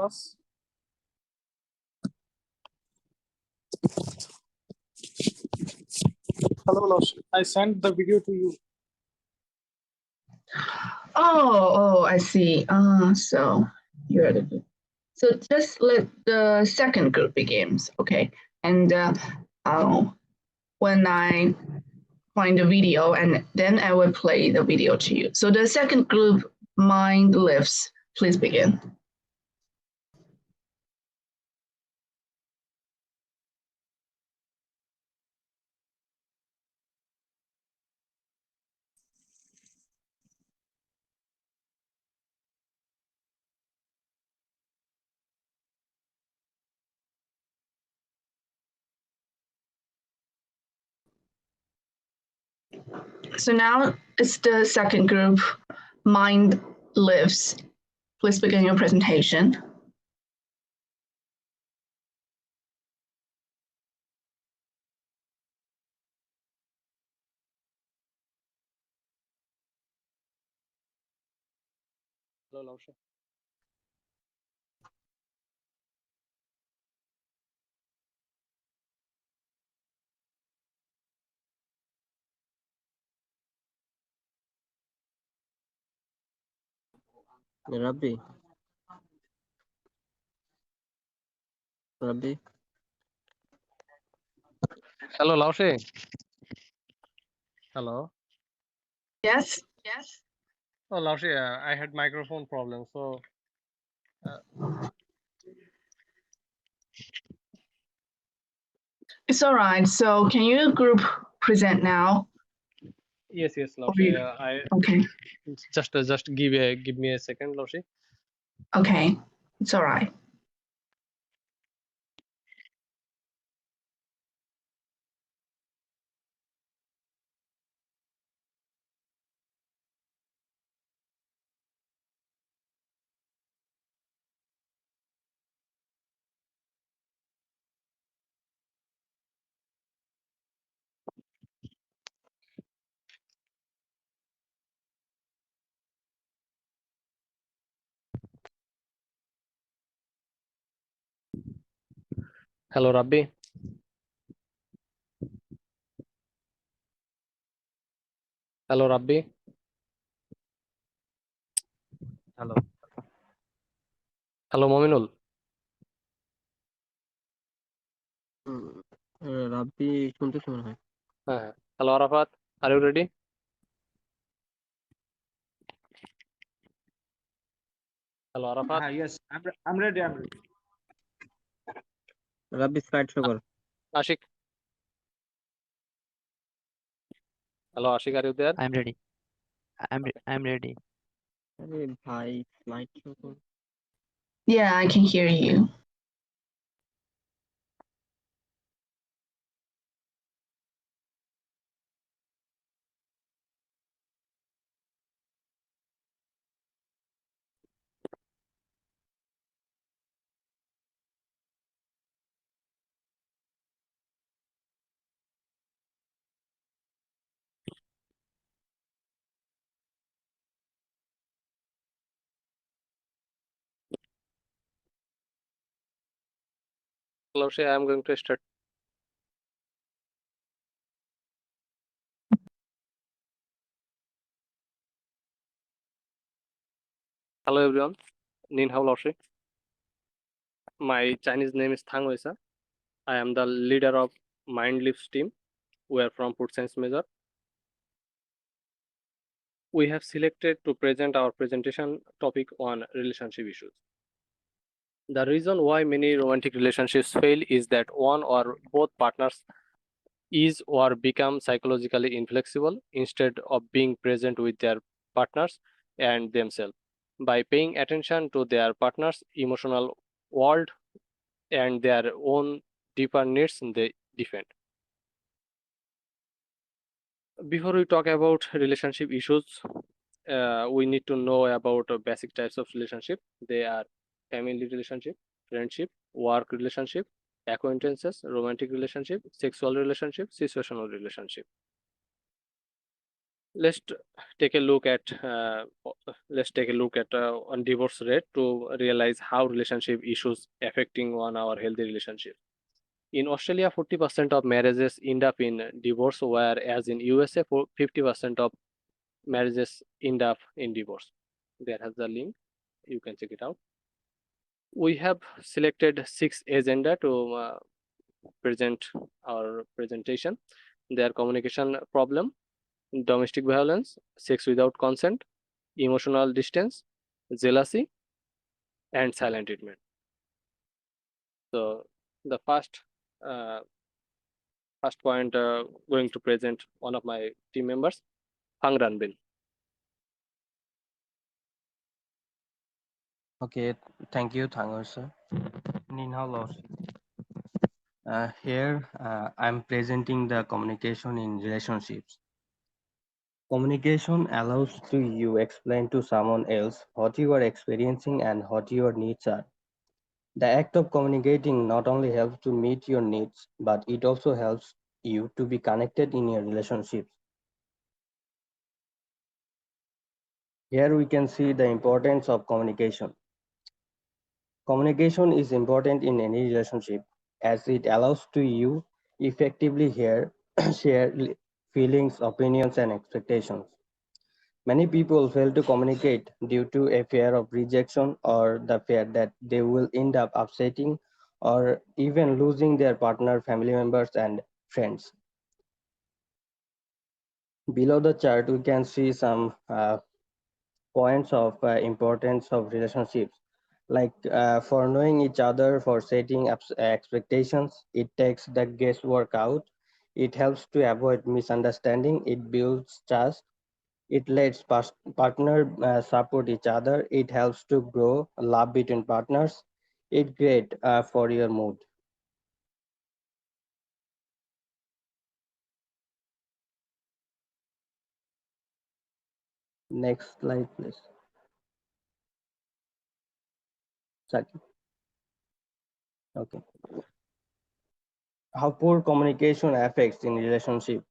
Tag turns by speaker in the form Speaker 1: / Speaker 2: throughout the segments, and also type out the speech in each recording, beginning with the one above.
Speaker 1: class. Hello, Losh. I sent the video to you.
Speaker 2: I see. So you're the group. So just let the second group begins, okay? And when I find the video, and then I will play the video to you. So the second group, Mind Lifts, please begin. So now it's the second group, Mind Lifts. Please begin your presentation.
Speaker 3: Hello, Lausha.
Speaker 4: Rabbi.
Speaker 3: Hello, Laushe. Hello.
Speaker 2: Yes.
Speaker 3: Oh, Laushe, I had microphone problem, so
Speaker 2: It's all right. So can you group present now?
Speaker 3: yes, Laushe. I
Speaker 2: Okay.
Speaker 3: just give me a second, Laushe.
Speaker 2: Okay. It's all right.
Speaker 3: Hello, Rabbi. Hello, Rabbi. Hello. Hello, Mominul.
Speaker 4: রাব্বি শুনতেছে মনে হয়।
Speaker 3: Hello, Arafat. Are you ready? Hello, Arafat.
Speaker 1: Yes, I'm ready.
Speaker 4: Rabbi slide show কর।
Speaker 3: Ashik. Hello, Ashik. Are you there?
Speaker 5: I'm ready. I'm ready.
Speaker 4: আরে ভাই slide show কর।
Speaker 2: Yeah, I can hear you.
Speaker 3: Laushe, I am going to start. Hello, everyone. Nin Hao Laushe. My Chinese name is Thang Weisa. I am the leader of Mind Lifts team. We are from Food Science major. We have selected to present our presentation topic on relationship issues. The reason why many romantic relationships fail is that one or both partners is or become psychologically inflexible instead of being present with their partners and themselves. By paying attention to their partner's emotional world and their own deeper needs, they defend. Before we talk about relationship issues, we need to know about basic types of relationship. They are family relationship, friendship, work relationship, acquaintances, romantic relationship, sexual relationship, situational relationship. Take a look at on divorce rate to realize how relationship issues affecting on our healthy relationship. In Australia, 40% of marriages end up in divorce, whereas in USA, 50% of marriages end up in divorce. There has the link. You can check it out. We have selected 6 agenda to present our presentation. Their communication problem, domestic violence, sex without consent, emotional distance, jealousy, and silent treatment. So the first point going to present one of my team members, Hang Ranbin.
Speaker 6: Okay, thank you, Thangur sir. Ninha Loss. Here, I'm presenting the communication in relationships. Communication allows to you explain to someone else what you are experiencing and what your needs are. The act of communicating not only helps to meet your needs, but it also helps you to be connected in your relationships. Here we can see the importance of communication. Communication is important in any relationship as it allows to you effectively hear, share feelings, opinions, and expectations. Many people fail to communicate due to a fear of rejection or the fear that they will end up upsetting or even losing their partner, family members, and friends. Below the chart, we can see some points of importance of relationships. Like for knowing each other, for setting up expectations, it takes the guesswork out. It helps to avoid misunderstanding. It builds trust. It lets partner support each other. It helps to grow love between partners. It's great for your mood. Next slide, please. Second. Okay. How poor communication affects in relationship.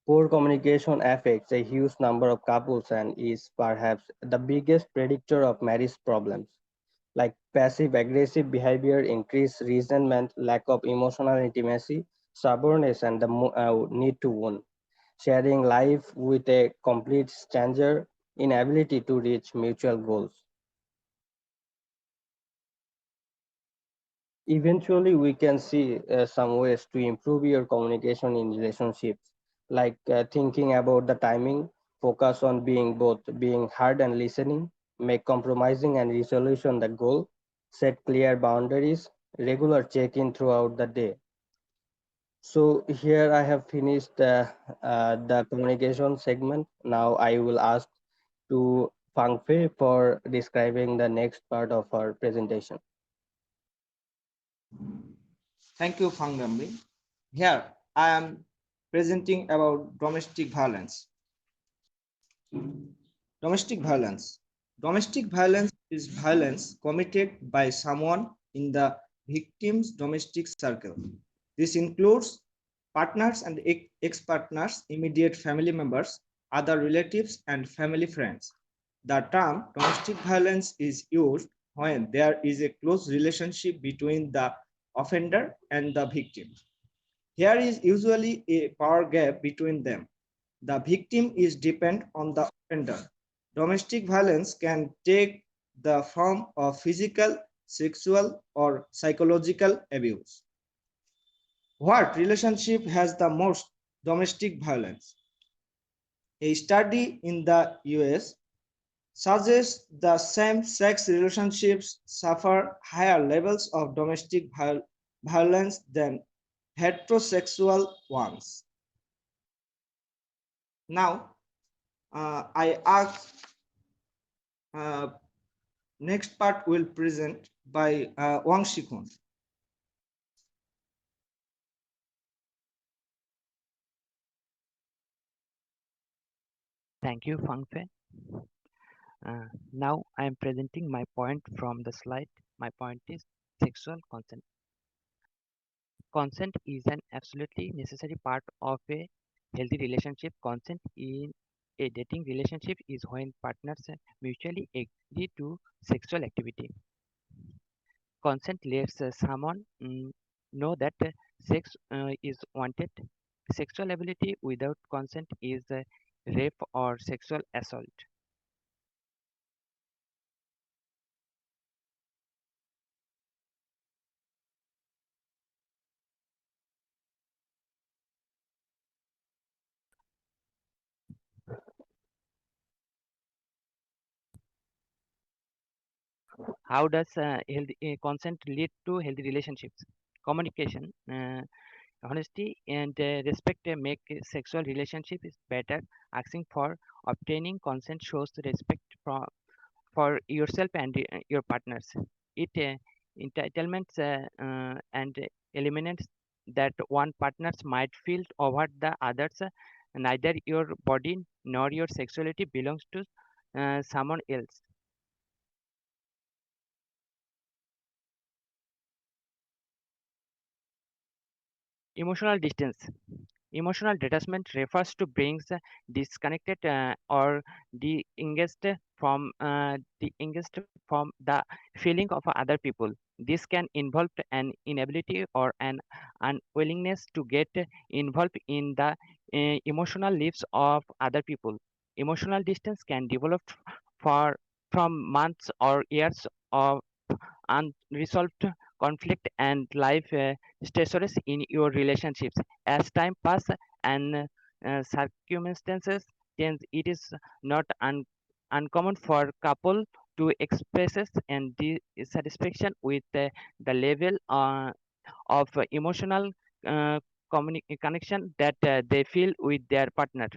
Speaker 6: Poor communication affects a huge number of couples and is perhaps the biggest predictor of marriage problems, like passive aggressive behavior, increased resentment, lack of emotional intimacy, stubbornness, and the need to win. Sharing life with a complete stranger, inability to reach mutual goals. Eventually, we can see some ways to improve your communication in relationships, like thinking about the timing, focus on being heard and listening, make compromising and resolution the goal, set clear boundaries, regular check-in throughout the day. So here I have finished the communication segment. Now I will ask to Fang Fei for describing the next part of our presentation.
Speaker 7: Thank you, Phang Rambi. Here I am presenting about domestic violence. Domestic violence. Domestic violence is violence committed by someone in the victim's domestic circle. This includes partners and ex-partners, immediate family members, other relatives, and family friends. The term domestic violence is used when there is a close relationship between the offender and the victim. There is usually a power gap between them. The victim is dependent on the offender. Domestic violence can take the form of physical, sexual, or psychological abuse. What relationship has the most domestic violence? A study in the US suggests the same-sex relationships suffer higher levels of domestic violence than heterosexual ones. Now, I ask next part will present by Wang Shikun.
Speaker 5: Thank you, Fang Fei. Now I am presenting my point from the slide. My point is sexual consent. Consent is an absolutely necessary part of a healthy relationship. Consent in a dating relationship is when partners mutually agree to sexual activity. Consent lets someone know that sex is wanted. Sexual ability without consent is rape or sexual assault. How does consent lead to healthy relationships? Communication, honesty, and respect make a sexual relationship is better. Asking for obtaining consent shows respect for yourself and your partners. It entitlements and eliminates that one partners might feel over the others. Neither your body nor your sexuality belongs to someone else. Emotional distance. Emotional detachment refers to being disconnected or de-engaged from the feeling of other people. This can involve an inability or an unwillingness to get involved in the emotional lives of other people. Emotional distance can develop for from months or years of unresolved conflict and life stressors in your relationships. As time passes and circumstances change, it is not uncommon for couple to express and dissatisfaction with the level of emotional connection that they feel with their partner.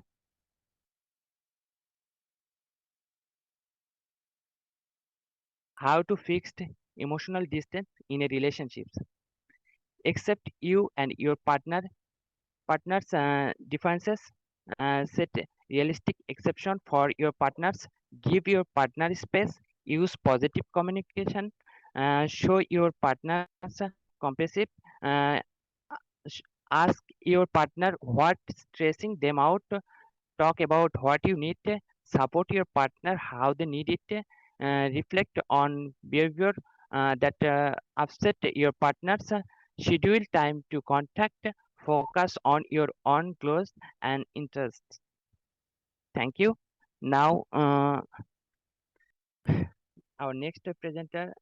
Speaker 5: How to fix emotional distance in a relationship? Except you and your partner's differences. Set realistic exception for your partners. Give your partner space. Use positive communication. Show your partners compassion. Uh, sh- Ask your partner what stressing them out. Talk about what you need. Support your partner how they need it. Reflect on behavior that upset your partner's. Schedule time to contact. Focus on your own goals and interests. Thank you. Now, our next presenter,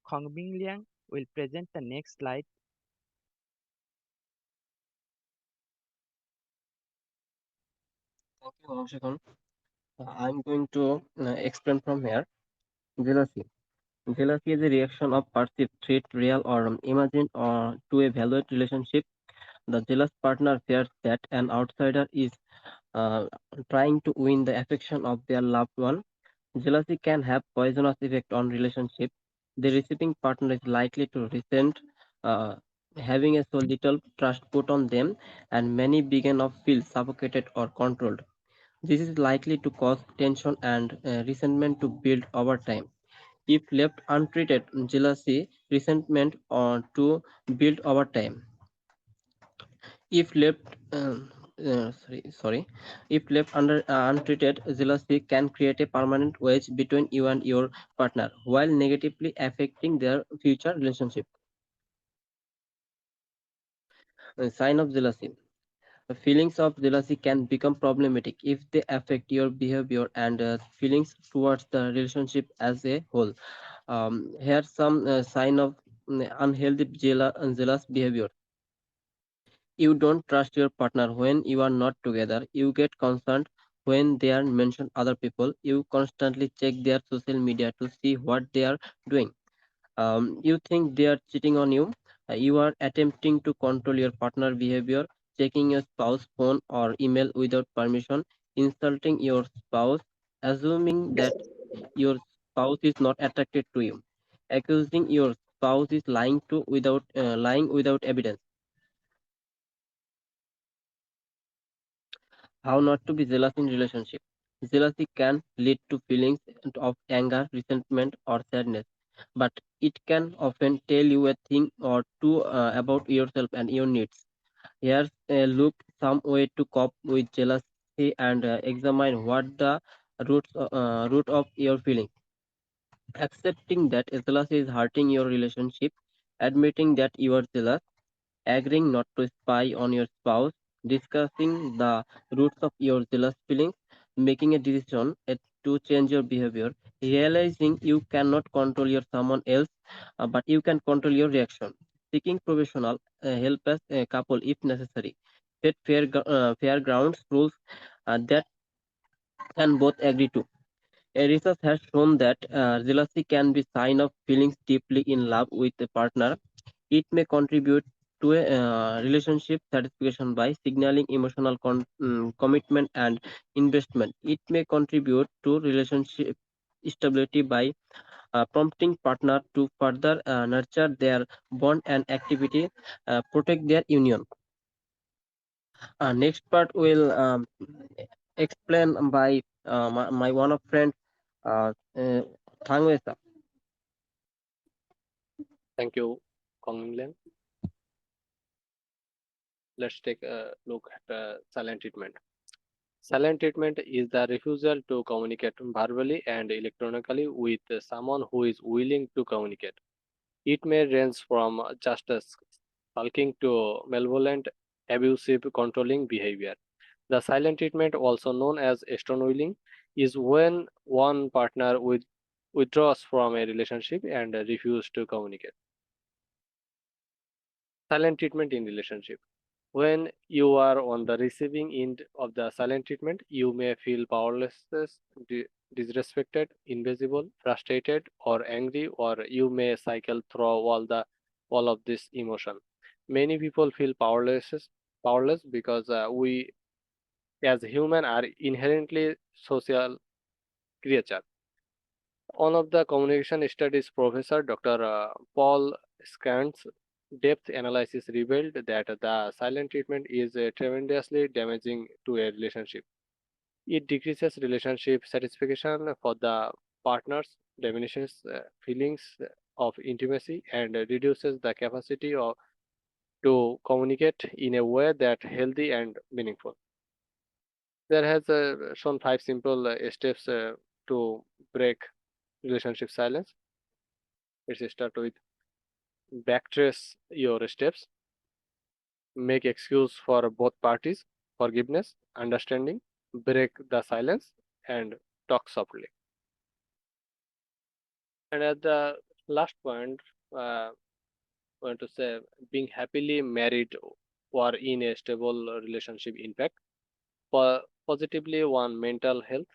Speaker 5: Khongbin Liang, will present the next slide.
Speaker 6: Thank you, Avshikon. I'm going to explain from here. Jealousy. Jealousy is a reaction of perceived threat, real or imagined, or to a valued relationship. The jealous partner fears that an outsider is uh, trying to win the affection of their loved one. Jealousy can have poisonous effect on relationship. The receiving partner is likely to resent uh, having a so little trust put on them, and many begin to feel suffocated or controlled. This is likely to cause tension and resentment to build over time. If left untreated, jealousy, resentment, or to build over time. If left, sorry, if left untreated, jealousy can create a permanent wedge between you and your partner, while negatively affecting their future relationship. Sign of jealousy. Feelings of jealousy can become problematic if they affect your behavior and feelings towards the relationship as a whole. Here's some sign of unhealthy jealous behavior. You don't trust your partner when you are not together. You get concerned when they are mentioned other people. You constantly check their social media to see what they are doing. You think they are cheating on you. You are attempting to control your partner behavior, checking your spouse phone or email without permission, insulting your spouse, assuming that your spouse is not attracted to you, accusing your spouse is lying without evidence. How not to be jealous in relationship. Jealousy can lead to feelings of anger, resentment, or sadness, but it can often tell you a thing or two about yourself and your needs. Here's a look
Speaker 4: some way to cope with jealousy and examine what the root of your feelings. Accepting that jealousy is hurting your relationship, admitting that you are jealous, agreeing not to spy on your spouse, discussing the roots of your jealous feelings, making a decision to change your behavior, realizing you cannot control your someone else, but you can control your reaction, seeking professional help as a couple if necessary, set fair grounds rules that can both agree to. Research has shown that jealousy can be sign of feeling deeply in love with a partner. It may contribute to a relationship satisfaction by signaling emotional commitment and investment. It may contribute to relationship stability by prompting partner to further nurture their bond and activity, protect their union. Next part will explain by my one of friend, Thangwesa.
Speaker 3: Thank you, Konglen. Let's take a look at silent treatment. Silent treatment is the refusal to communicate verbally and electronically with someone who is willing to communicate. It may range from just sulking to malevolent, abusive, controlling behavior. The silent treatment, also known as stonewalling, is when one partner withdraws from a relationship and refuses to communicate. Silent treatment in relationship. When you are on the receiving end of the silent treatment, you may feel powerless, disrespected, invisible, frustrated, or angry, or you may cycle through all of this emotion. Many people feel powerless because we, as human, are inherently social creature. One of the communication studies professor, Dr. Paul Scant's depth analysis revealed that the silent treatment is tremendously damaging to a relationship. It decreases relationship satisfaction for the partners, diminishes feelings of intimacy, and reduces the capacity to communicate in a way that healthy and meaningful. There has shown 5 simple steps to break relationship silence. Let's start with backtrace your steps, make excuse for both parties, forgiveness, understanding, break the silence, and talk softly. And at the last point, I want to say being happily married or in a stable relationship impact positively on mental health.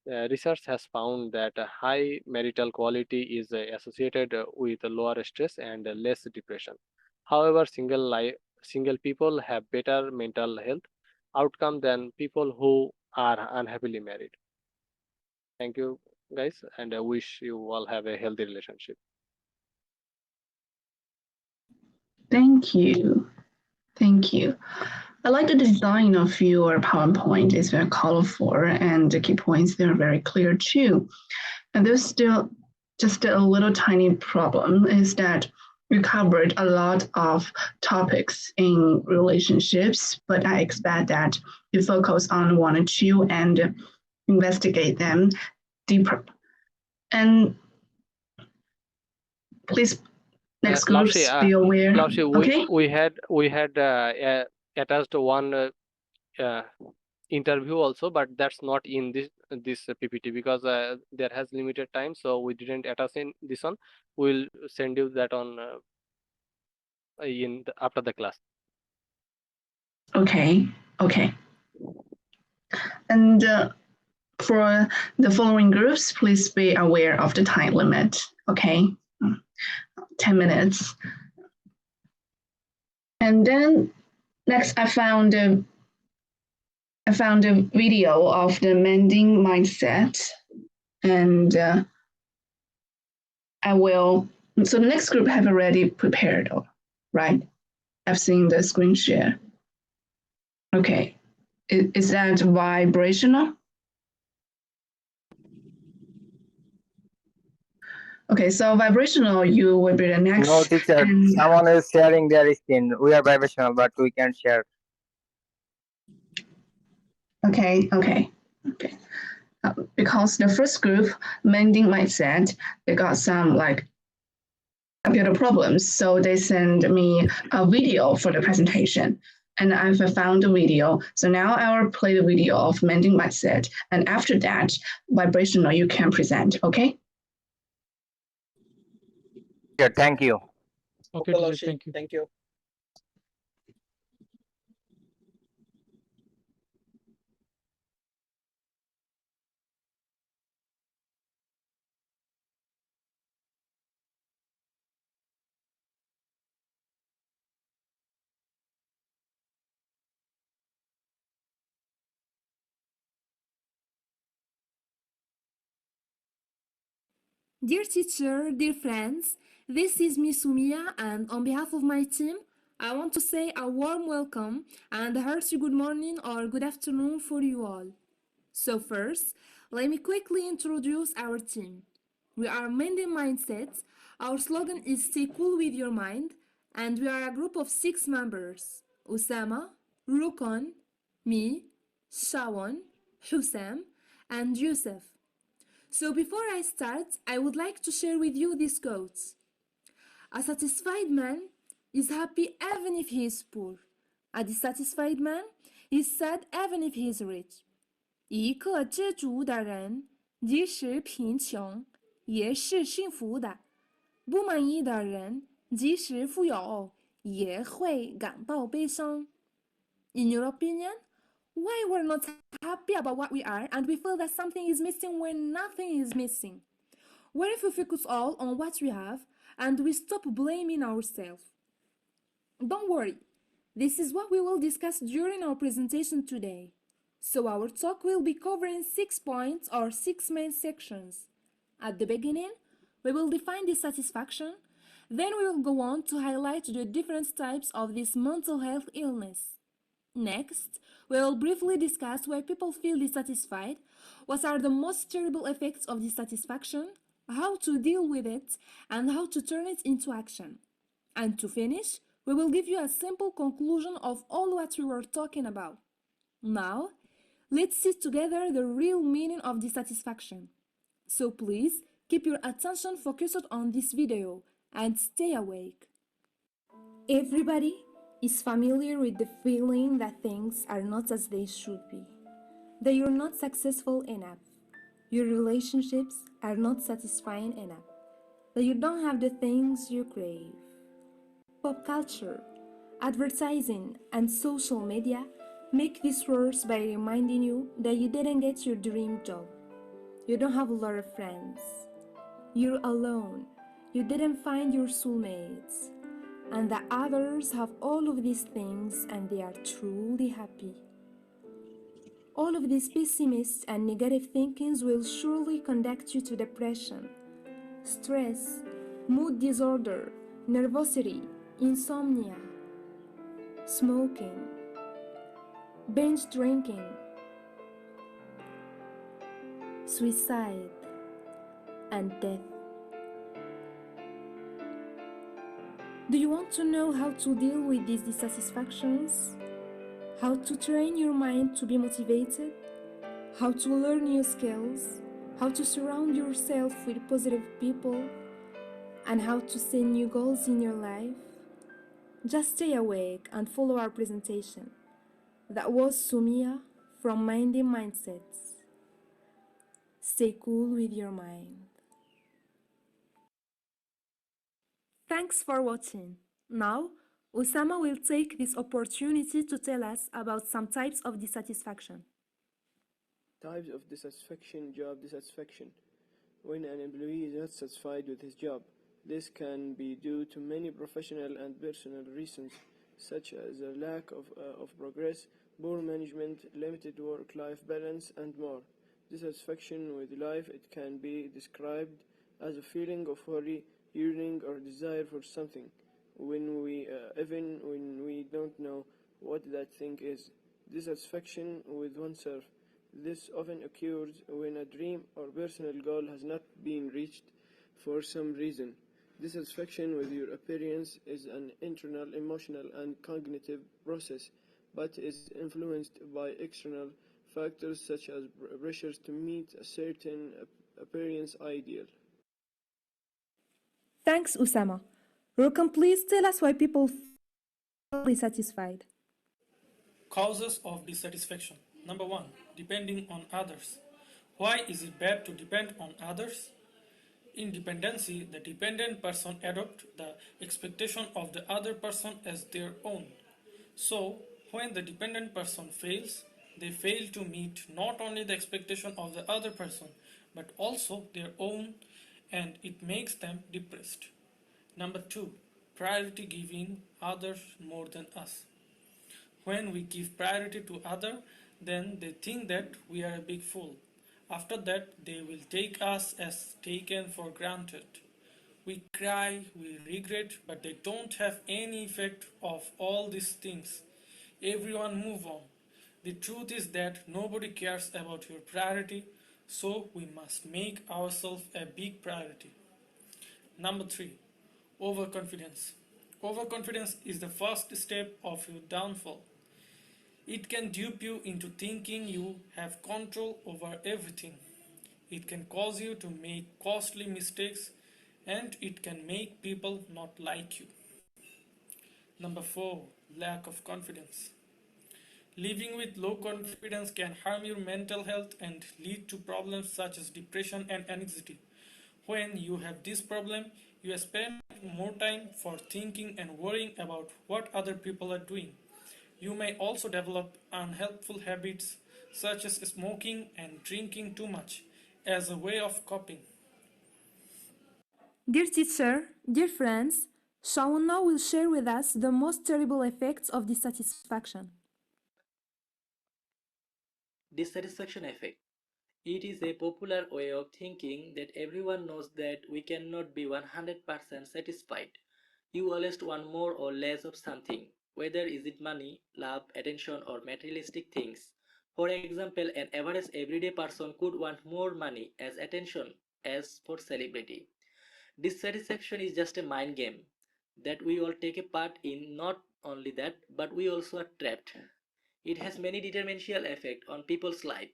Speaker 3: Research has found that a high marital quality is associated with lower stress and less depression. However, single people have better mental health outcome than people who are unhappily married. Thank you, guys, and I wish you all have a healthy relationship.
Speaker 2: Thank you. Thank you. I like the design of your PowerPoint. It's very colorful and the key points there are very clear too. And there's still just a little tiny problem is that we covered a lot of topics in relationships, but I expect that you focus on one or two and investigate them deeper. And please, next groups
Speaker 3: Laushi,
Speaker 2: be aware.
Speaker 3: Laushi,
Speaker 2: Okay.
Speaker 3: we had attached one interview also, but that's not in this PPT because there has limited time, so we didn't attach in this one. We'll send you that on after the class.
Speaker 2: Okay. Okay. And for the following groups, please be aware of the time limit. Okay. 10 minutes. And then next, I found a video of the mending mindset, and I will. So the next group have already prepared, right? I've seen the screen share. Okay, is that vibrational? Okay, so vibrational, you will be the next.
Speaker 8: No, teacher. Someone is sharing their screen. We are vibrational, but we can't share.
Speaker 2: Okay. Because the first group, mending mindset, they got some like computer problems, so they send me a video for the presentation. And I've found a video. So now I will play the video of mending mindset. And after that, vibrational, you can present. Okay.
Speaker 8: Yeah, thank you.
Speaker 1: Okay, teacher, thank you.
Speaker 6: Thank you.
Speaker 9: Dear teacher, dear friends, this is Miss Sumia, and on behalf of my team, I want to say a warm welcome and a hearty good morning or good afternoon for you all. So first, let me quickly introduce our team. We are Mending Mindsets. Our slogan is Stay Cool with Your Mind, and we are a group of 6 members: Osama, Rukon, me, Shawan, Hussam, and Yusuf. So before I start, I would like to share with you this quote. A satisfied man is happy even if he is poor. A dissatisfied man is sad even if he is rich. 一个知足的人，即使贫穷，也是幸福的。不满意的人，即使富有，也会感到悲伤。In your opinion, why we're not happy about what we are and we feel that something is missing when nothing is missing? What if we focus all on what we have and we stop blaming ourselves? Don't worry, this is what we will discuss during our presentation today. So our talk will be covering 6 points or 6 main sections. At the beginning, we will define dissatisfaction, then we will go on to highlight the different types of this mental health illness. Next, we will briefly discuss why people feel dissatisfied, what are the most terrible effects of dissatisfaction, how to deal with it, and how to turn it into action. And to finish, we will give you a simple conclusion of all what we were talking about. Now, let's see together the real meaning of dissatisfaction. So please, keep your attention focused on this video and stay awake. Everybody is familiar with the feeling that things are not as they should be, that you're not successful enough, your relationships are not satisfying enough, that you don't have the things you crave. Pop culture, advertising, and social media make this worse by reminding you that you didn't get your dream job, you don't have a lot of friends, you're alone, you didn't find your soulmates, and that others have all of these things and they are truly happy. All of these pessimist and negative thinkings will surely conduct you to depression, stress, mood disorder, nervosity, insomnia, smoking, binge drinking, suicide, and death. Do you want to know how to deal with these dissatisfactions? How to train your mind to be motivated? How to learn new skills? How to surround yourself with positive people? And how to set new goals in your life? Just stay awake and follow our presentation. That was Sumia from Minding Mindsets. Stay cool with your mind. Thanks for watching. Now, Osama will take this opportunity to tell us about some types of dissatisfaction.
Speaker 10: Types of dissatisfaction. Job dissatisfaction. When an employee is not satisfied with his job, this can be due to many professional and personal reasons, such as a lack of progress, poor management, limited work-life balance, and more. Dissatisfaction with life, it can be described as a feeling of worry, yearning, or desire for something, even when we don't know what that thing is. Dissatisfaction with oneself. This often occurs when a dream or personal goal has not been reached for some reason. Dissatisfaction with your appearance is an internal, emotional, and cognitive process, but is influenced by external factors such as pressures to meet a certain appearance ideal.
Speaker 9: Thanks, Usama. Rokan, please tell us why people feel dissatisfied.
Speaker 1: Causes of dissatisfaction. Number one, depending on others. Why is it bad to depend on others? In dependency, the dependent person adopts the expectation of the other person as their own. So, when the dependent person fails, they fail to meet not only the expectation of the other person, but also their own, and it makes them depressed. Number two, priority giving others more than us. When we give priority to other, then they think that we are a big fool. After that, they will take us as taken for granted. We cry, we regret, but they don't have any effect of all these things. Everyone move on. The truth is that nobody cares about your priority, so we must make ourselves a big priority. Number three, overconfidence. Overconfidence is the first step of your downfall. It can dupe you into thinking you have control over everything. It can cause you to make costly mistakes, and it can make people not like you. Number four, lack of confidence. Living with low confidence can harm your mental health and lead to problems such as depression and anxiety. When you have this problem, you spend more time for thinking and worrying about what other people are doing. You may also develop unhelpful habits such as smoking and drinking too much as a way of coping.
Speaker 9: Dear teacher, dear friends, Shaun now will share with us the most terrible effects of dissatisfaction.
Speaker 11: Dissatisfaction effect. It is a popular way of thinking that everyone knows that we cannot be 100% satisfied. You always want more or less of something, whether is it money, love, attention or materialistic things. For example, an average everyday person could want more money as attention as for celebrity. Dissatisfaction is just a mind game that we all take a part in. Not only that, but we also are trapped. It has many detrimental effects on people's life.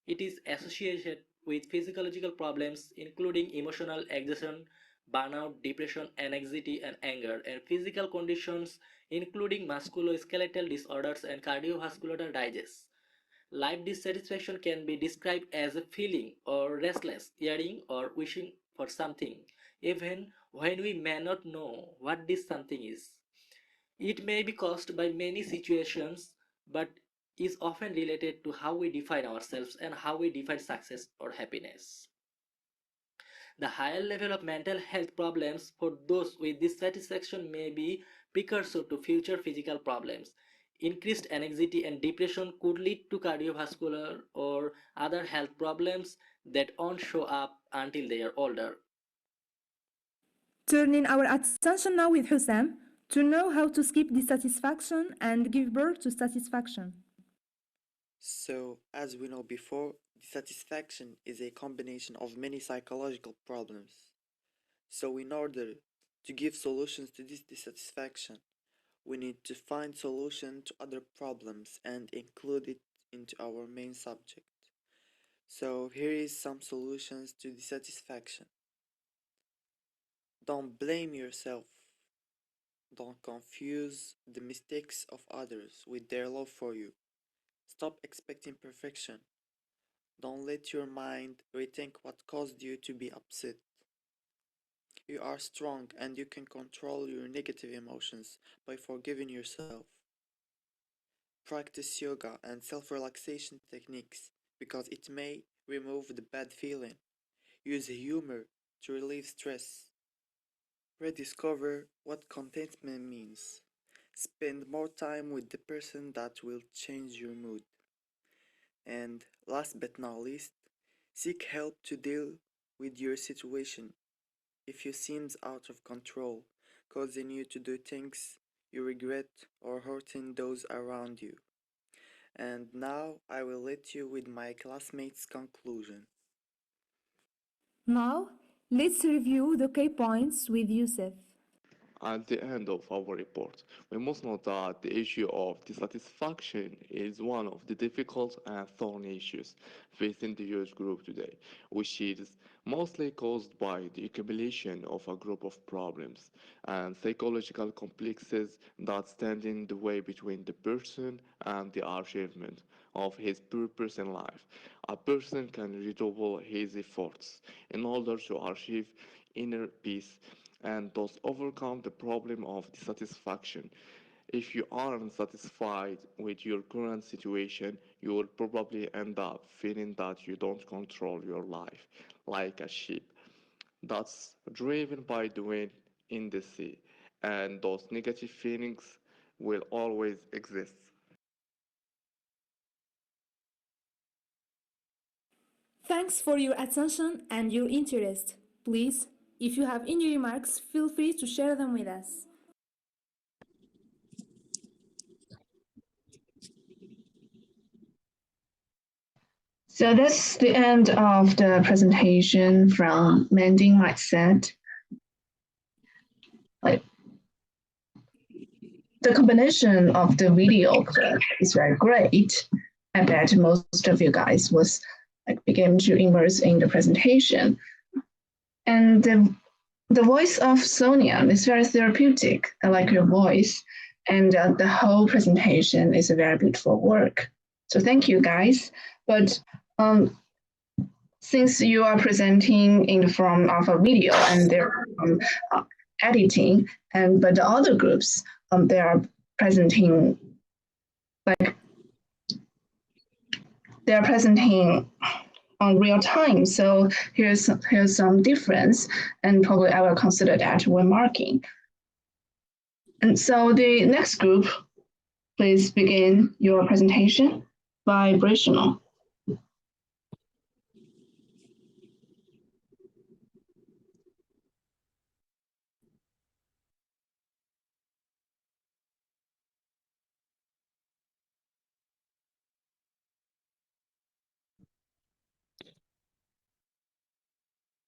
Speaker 11: It is associated with physiological problems including emotional exhaustion, burnout, depression, anxiety, and anger, and physical conditions including musculoskeletal disorders and cardiovascular disease. Life dissatisfaction can be described as a feeling or restless, yearning, or wishing for something, even when we may not know what this something is. It may be caused by many situations, but is often related to how we define ourselves and how we define success or happiness. The higher level of mental health problems for those with dissatisfaction may be precursor to future physical problems. Increased anxiety and depression could lead to cardiovascular or other health problems that won't show up until they are older.
Speaker 9: Turning our attention now with Hussam to know how to skip dissatisfaction and give birth to satisfaction.
Speaker 12: So, as we know before, dissatisfaction is a combination of many psychological problems. So, in order to give solutions to this dissatisfaction, we need to find solutions to other problems and include it into our main subject. So, here is some solutions to dissatisfaction. Don't blame yourself. Don't confuse the mistakes of others with their love for you. Stop expecting perfection. Don't let your mind rethink what caused you to be upset. You are strong and you can control your negative emotions by forgiving yourself. Practice yoga and self-relaxation techniques because it may remove the bad feeling. Use humor to relieve stress. Rediscover what contentment means. Spend more time with the person that will change your mood. And last but not least, seek help to deal with your situation. If you seems out of control, causing you to do things you regret or hurting those around you. And now I will let you with my classmates' conclusion.
Speaker 9: Now, let's review the key points with Youssef.
Speaker 13: At the end of our report, we must note that the issue of dissatisfaction is one of the difficult and thorny issues facing the youth group today, which is mostly caused by the accumulation of a group of problems and psychological complexes that stand in the way between the person and the achievement of his purpose in life. A person can redouble his efforts in order to achieve inner peace and thus overcome the problem of dissatisfaction. If you are unsatisfied with your current situation, you will probably end up feeling that you don't control your life, like a ship that's driven by the wind in the sea, and those negative feelings will always exist.
Speaker 9: Thanks for your attention and your interest. Please, if you have any remarks, feel free to share them with us.
Speaker 2: So that's the end of the presentation from Mending Mindset. Like the combination of the video clip is very great. I bet most of you guys was began to immerse in the presentation. And the voice of Sonia is very therapeutic. I like your voice. And the whole presentation is a very beautiful work. So thank you, guys. But since you are presenting in the form of a video and they're editing, but the other groups, they are presenting on real time. So here's some difference, and probably I will consider that when marking. And so the next group, please begin your presentation. Vibrational.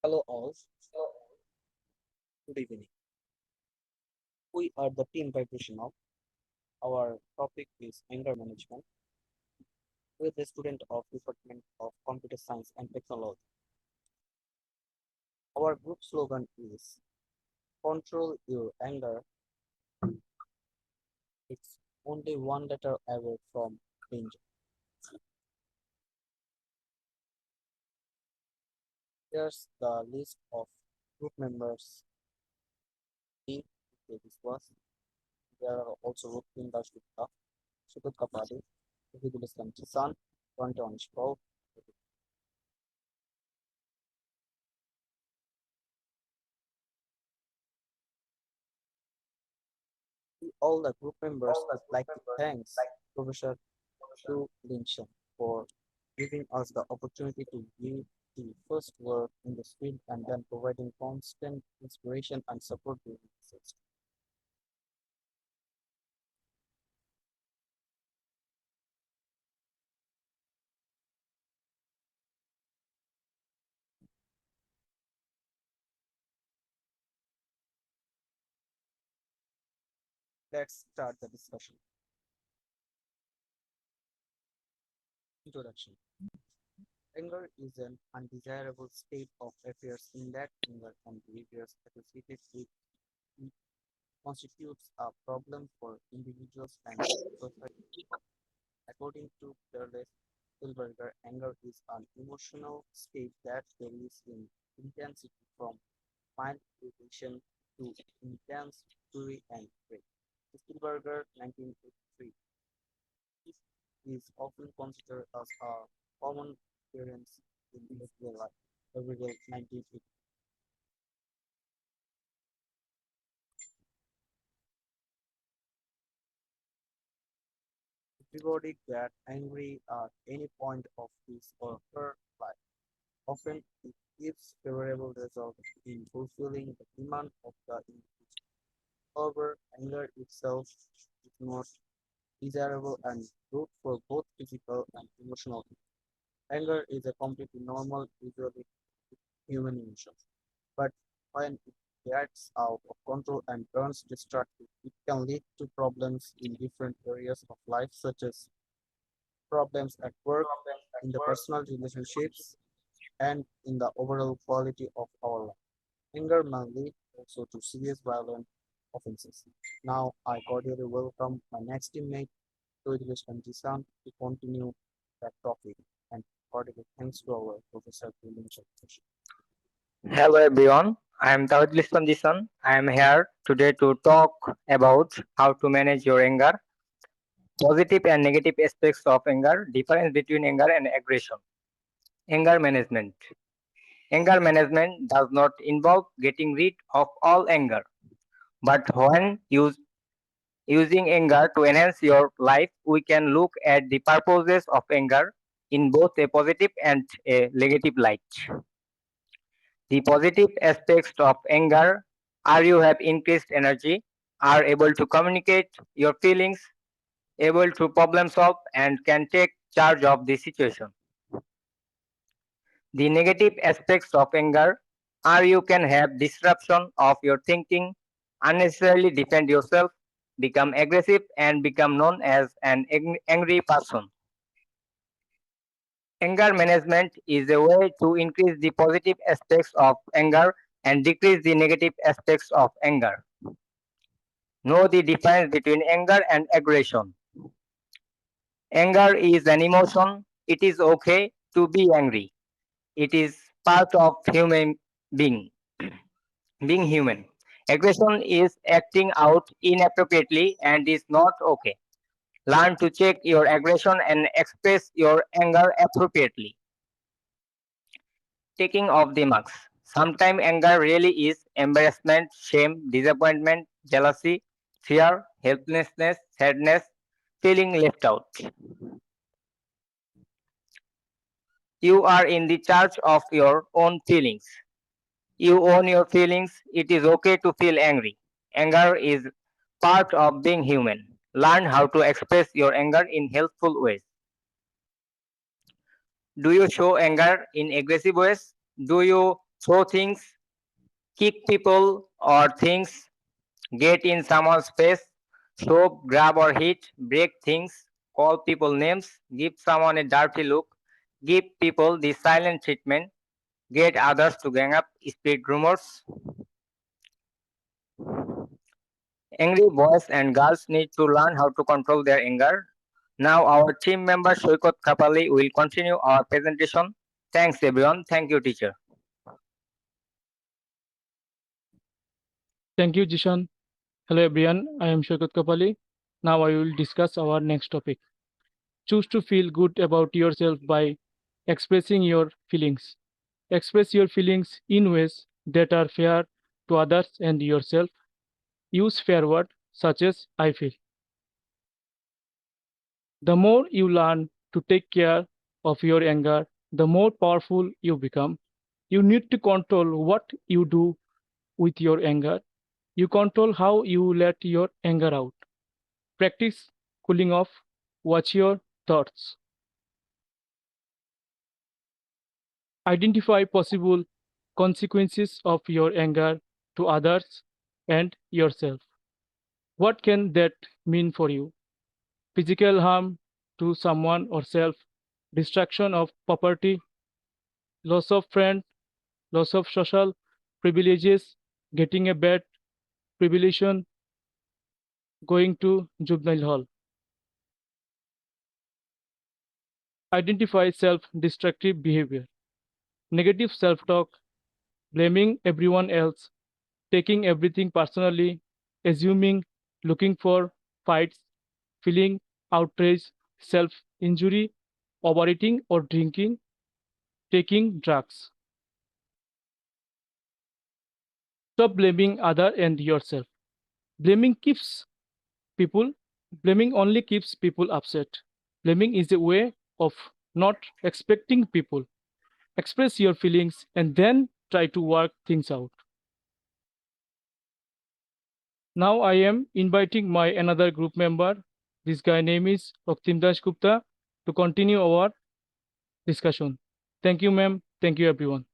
Speaker 14: Hello all. Good evening. We are the team Vibrational. Our topic is anger management. We are the student of Department of Computer Science and Technology. Our group slogan is control your anger. It's only one letter away from danger. Here's the list of group members. This was. There are also group in Dashgupta, Sukut Kapadi, Hibul Islam Kisan, Ronton Shkov. All the group members would like to thank Professor Shu Linshan for giving us the opportunity to give the first work in this field and then providing constant inspiration and support during research. Let's start the discussion. Introduction. Anger is an undesirable state of affairs in that anger and behaviors associated with it constitutes a problem for individuals and society. According to Charles Hilberger, anger is an emotional state that varies in intensity from mild irritation to intense fury and rage. Hilberger, 1983. This is often considered as a common occurrence in everyday life. Everyday 1980. Everybody get angry at any point of his or her life. Often it gives favorable result in fulfilling the demand of the individual. However, anger itself is not desirable and good for both physical and emotional. Anger is a completely normal, usually human emotion. But when it gets out of control and turns destructive. It can lead to problems in different areas of life, such as problems at work, in the personal relationships, and in the overall quality of our life. Anger may lead also to serious violent offenses. Now, I cordially welcome my next teammate, Toidilesh Kantisan, to continue that topic. And cordially thanks to our Professor William Chakrashi.
Speaker 8: Hello everyone, I am Tawidlis Condition. I am here today to talk about how to manage your anger, positive and negative aspects of anger, difference between anger and aggression. Anger management. Anger management does not involve getting rid of all anger, but when using anger to enhance your life, we can look at the purposes of anger in both a positive and a negative light. The positive aspects of anger are you have increased energy, are able to communicate your feelings, able to problem solve, and can take charge of the situation. The negative aspects of anger are you can have disruption of your thinking, unnecessarily defend yourself, become aggressive, and become known as an angry person. Anger management is a way to increase the positive aspects of anger and decrease the negative aspects of anger. Know the difference between anger and aggression. Anger is an emotion. It is okay to be angry. It is part of human being, being human. Aggression is acting out inappropriately and is not okay. Learn to check your aggression and express your anger appropriately. Taking off the marks. Sometimes anger really is embarrassment, shame, disappointment, jealousy, fear, helplessness, sadness, feeling left out. You are in the charge of your own feelings. You own your feelings. It is okay to feel angry. Anger is part of being human. Learn how to express your anger in helpful ways. Do you show anger in aggressive ways? Do you throw things, kick people or things, get in someone's face, shove, grab or hit, break things, call people names, give someone a dirty look, give people the silent treatment, get others to gang up, spread rumors? Angry boys and girls need to learn how to control their anger. Now our team member Shoykot Kapali will continue our presentation. Thanks everyone. Thank you teacher.
Speaker 15: Thank you, Jishan. Hello everyone, I am Shoykot Kapali. Now I will discuss our next topic. Choose to feel good about yourself by expressing your feelings. Express your feelings in ways that are fair to others and yourself. Use fair words such as I feel. The more you learn to take care of your anger, the more powerful you become. You need to control what you do with your anger. You control how you let your anger out. Practice cooling off. Watch your thoughts. Identify possible consequences of your anger to others and yourself. What can that mean for you? Physical harm to someone or self, destruction of property, loss of friend, loss of social privileges, getting a bad privilege, going to juvenile hall. Identify self-destructive behavior, negative self-talk, blaming everyone else, taking everything personally, assuming, looking for fights, feeling outrage, self-injury, overeating or drinking, taking drugs. Stop blaming other and yourself. Blaming keeps people, blaming only keeps people upset. Blaming is a way of not expecting people. Express your feelings and then try to work things out. Now I am inviting my another group member. This guy name is Roktim Das Gupta to continue our discussion. Thank you, ma'am. Thank you, everyone.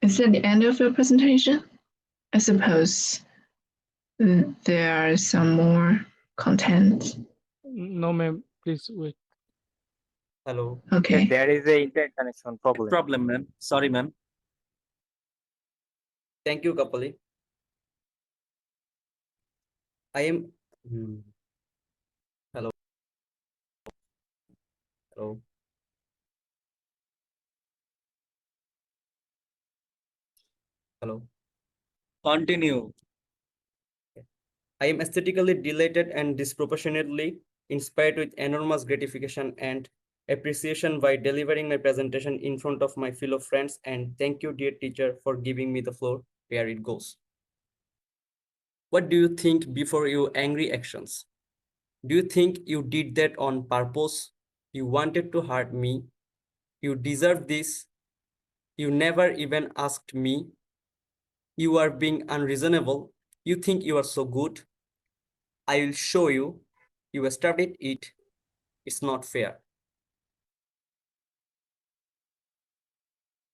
Speaker 2: Is that the end of your presentation? I suppose there are some more content.
Speaker 15: No, ma'am. Please wait.
Speaker 16: Hello.
Speaker 2: Okay.
Speaker 8: There is a internet connection problem.
Speaker 16: Problem, ma'am. Sorry, ma'am. Thank you, Kapali. I am. Hello. Hello. Hello. Continue. I am aesthetically delighted and disproportionately inspired with enormous gratification and appreciation by delivering my presentation in front of my fellow friends, and thank you, dear teacher, for giving me the floor. Here it goes. What do you think before your angry actions? Do you think you did that on purpose? You wanted to hurt me? You deserve this? You never even asked me? You are being unreasonable? You think you are so good? I will show you. You started it. It's not fair.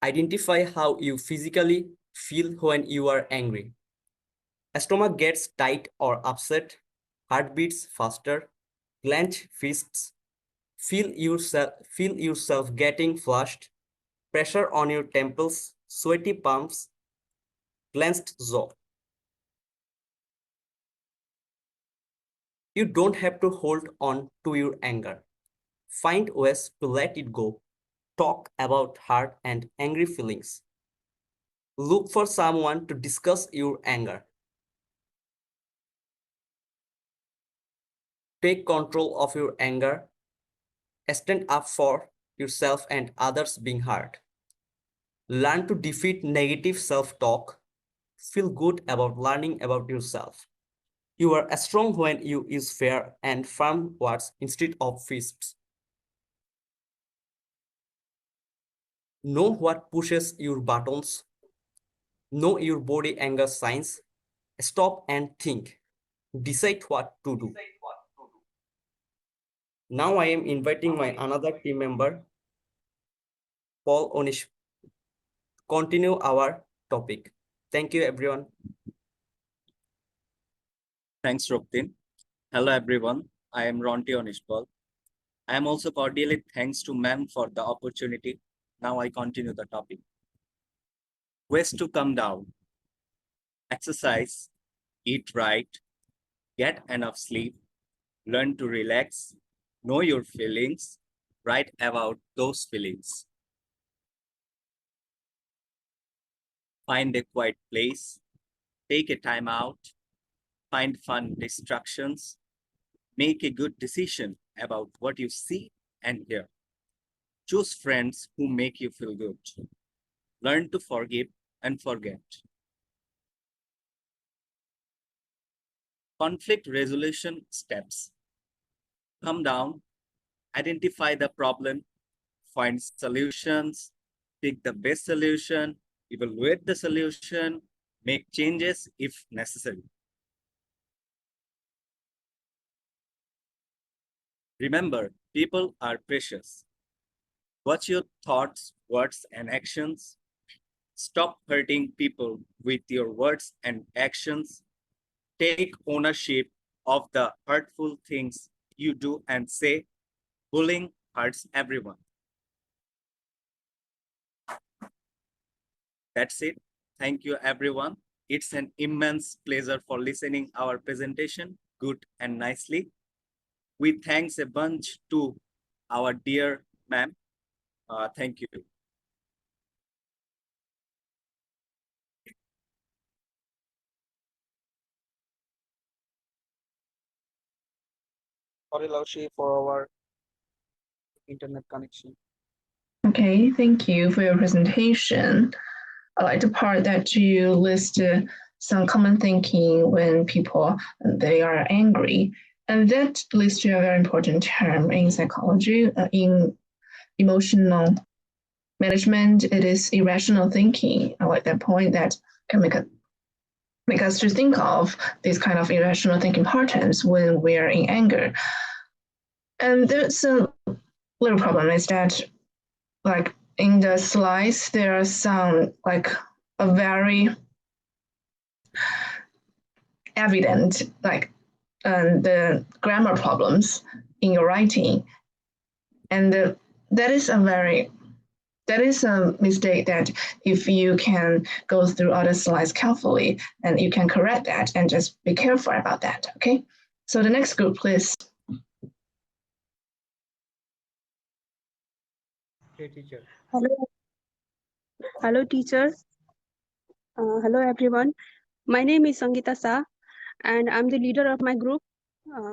Speaker 16: Identify how you physically feel when you are angry. Stomach gets tight or upset, heart beats faster, clenched fists, feel yourself getting flushed, pressure on your temples, sweaty palms, clenched jaw. You don't have to hold on to your anger. Find ways to let it go. Talk about hurt and angry feelings. Look for someone to discuss your anger. Take control of your anger. Stand up for yourself and others being hurt. Learn to defeat negative self-talk. Feel good about learning about yourself. You are strong when you use fair and firm words instead of fists. Know what pushes your buttons. Know your body anger signs. Stop and think. Decide what to do. Now I am inviting my another team member, Paul Onish, to continue our topic. Thank you, everyone.
Speaker 17: Thanks, Ruptin. Hello, everyone. I am Ronti Onishpal. I am also cordially thanks to ma'am for the opportunity. Now I continue the topic. Ways to come down. Exercise, eat right, get enough sleep, learn to relax, know your feelings, write about those feelings. Find a quiet place, take a time out, find fun distractions, make a good decision about what you see and hear. Choose friends who make you feel good. Learn to forgive and forget. Conflict resolution steps. Come down, identify the problem, find solutions, pick the best solution, evaluate the solution, make changes if necessary. Remember, people are precious. Watch your thoughts, words, and actions. Stop hurting people with your words and actions. Take ownership of the hurtful things you do and say. Bullying hurts everyone. That's it. Thank you, everyone. It's an immense pleasure for listening our presentation good and nicely. We thanks a bunch to our dear ma'am. Thank you.
Speaker 14: Sorry, Laushi, for our internet connection.
Speaker 2: Okay, thank you for your presentation. I like the part that you list some common thinking when people they are angry, and that leads to a very important term in psychology, in emotional management. It is irrational thinking. I like that point that can make us to think of these kind of irrational thinking patterns when we are in anger. And there's a little problem is that, like in the slides, there are some like a very evident, like the grammar problems in your writing, and that is a mistake that if you can go through other slides carefully and you can correct that and just be careful about that. Okay, so the next group, please.
Speaker 18: Okay, teacher.
Speaker 19: Hello, teacher. Hello, everyone. My name is Sangeeta Shah, and I'm the leader of my group.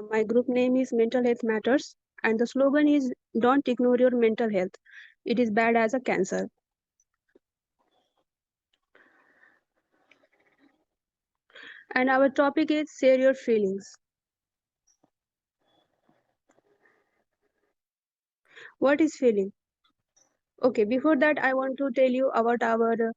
Speaker 19: My group name is Mental Health Matters, and the slogan is "Don't ignore your mental health. It is bad as a cancer." And our topic is share your feelings. What is feeling? Okay, before that, I want to tell you about our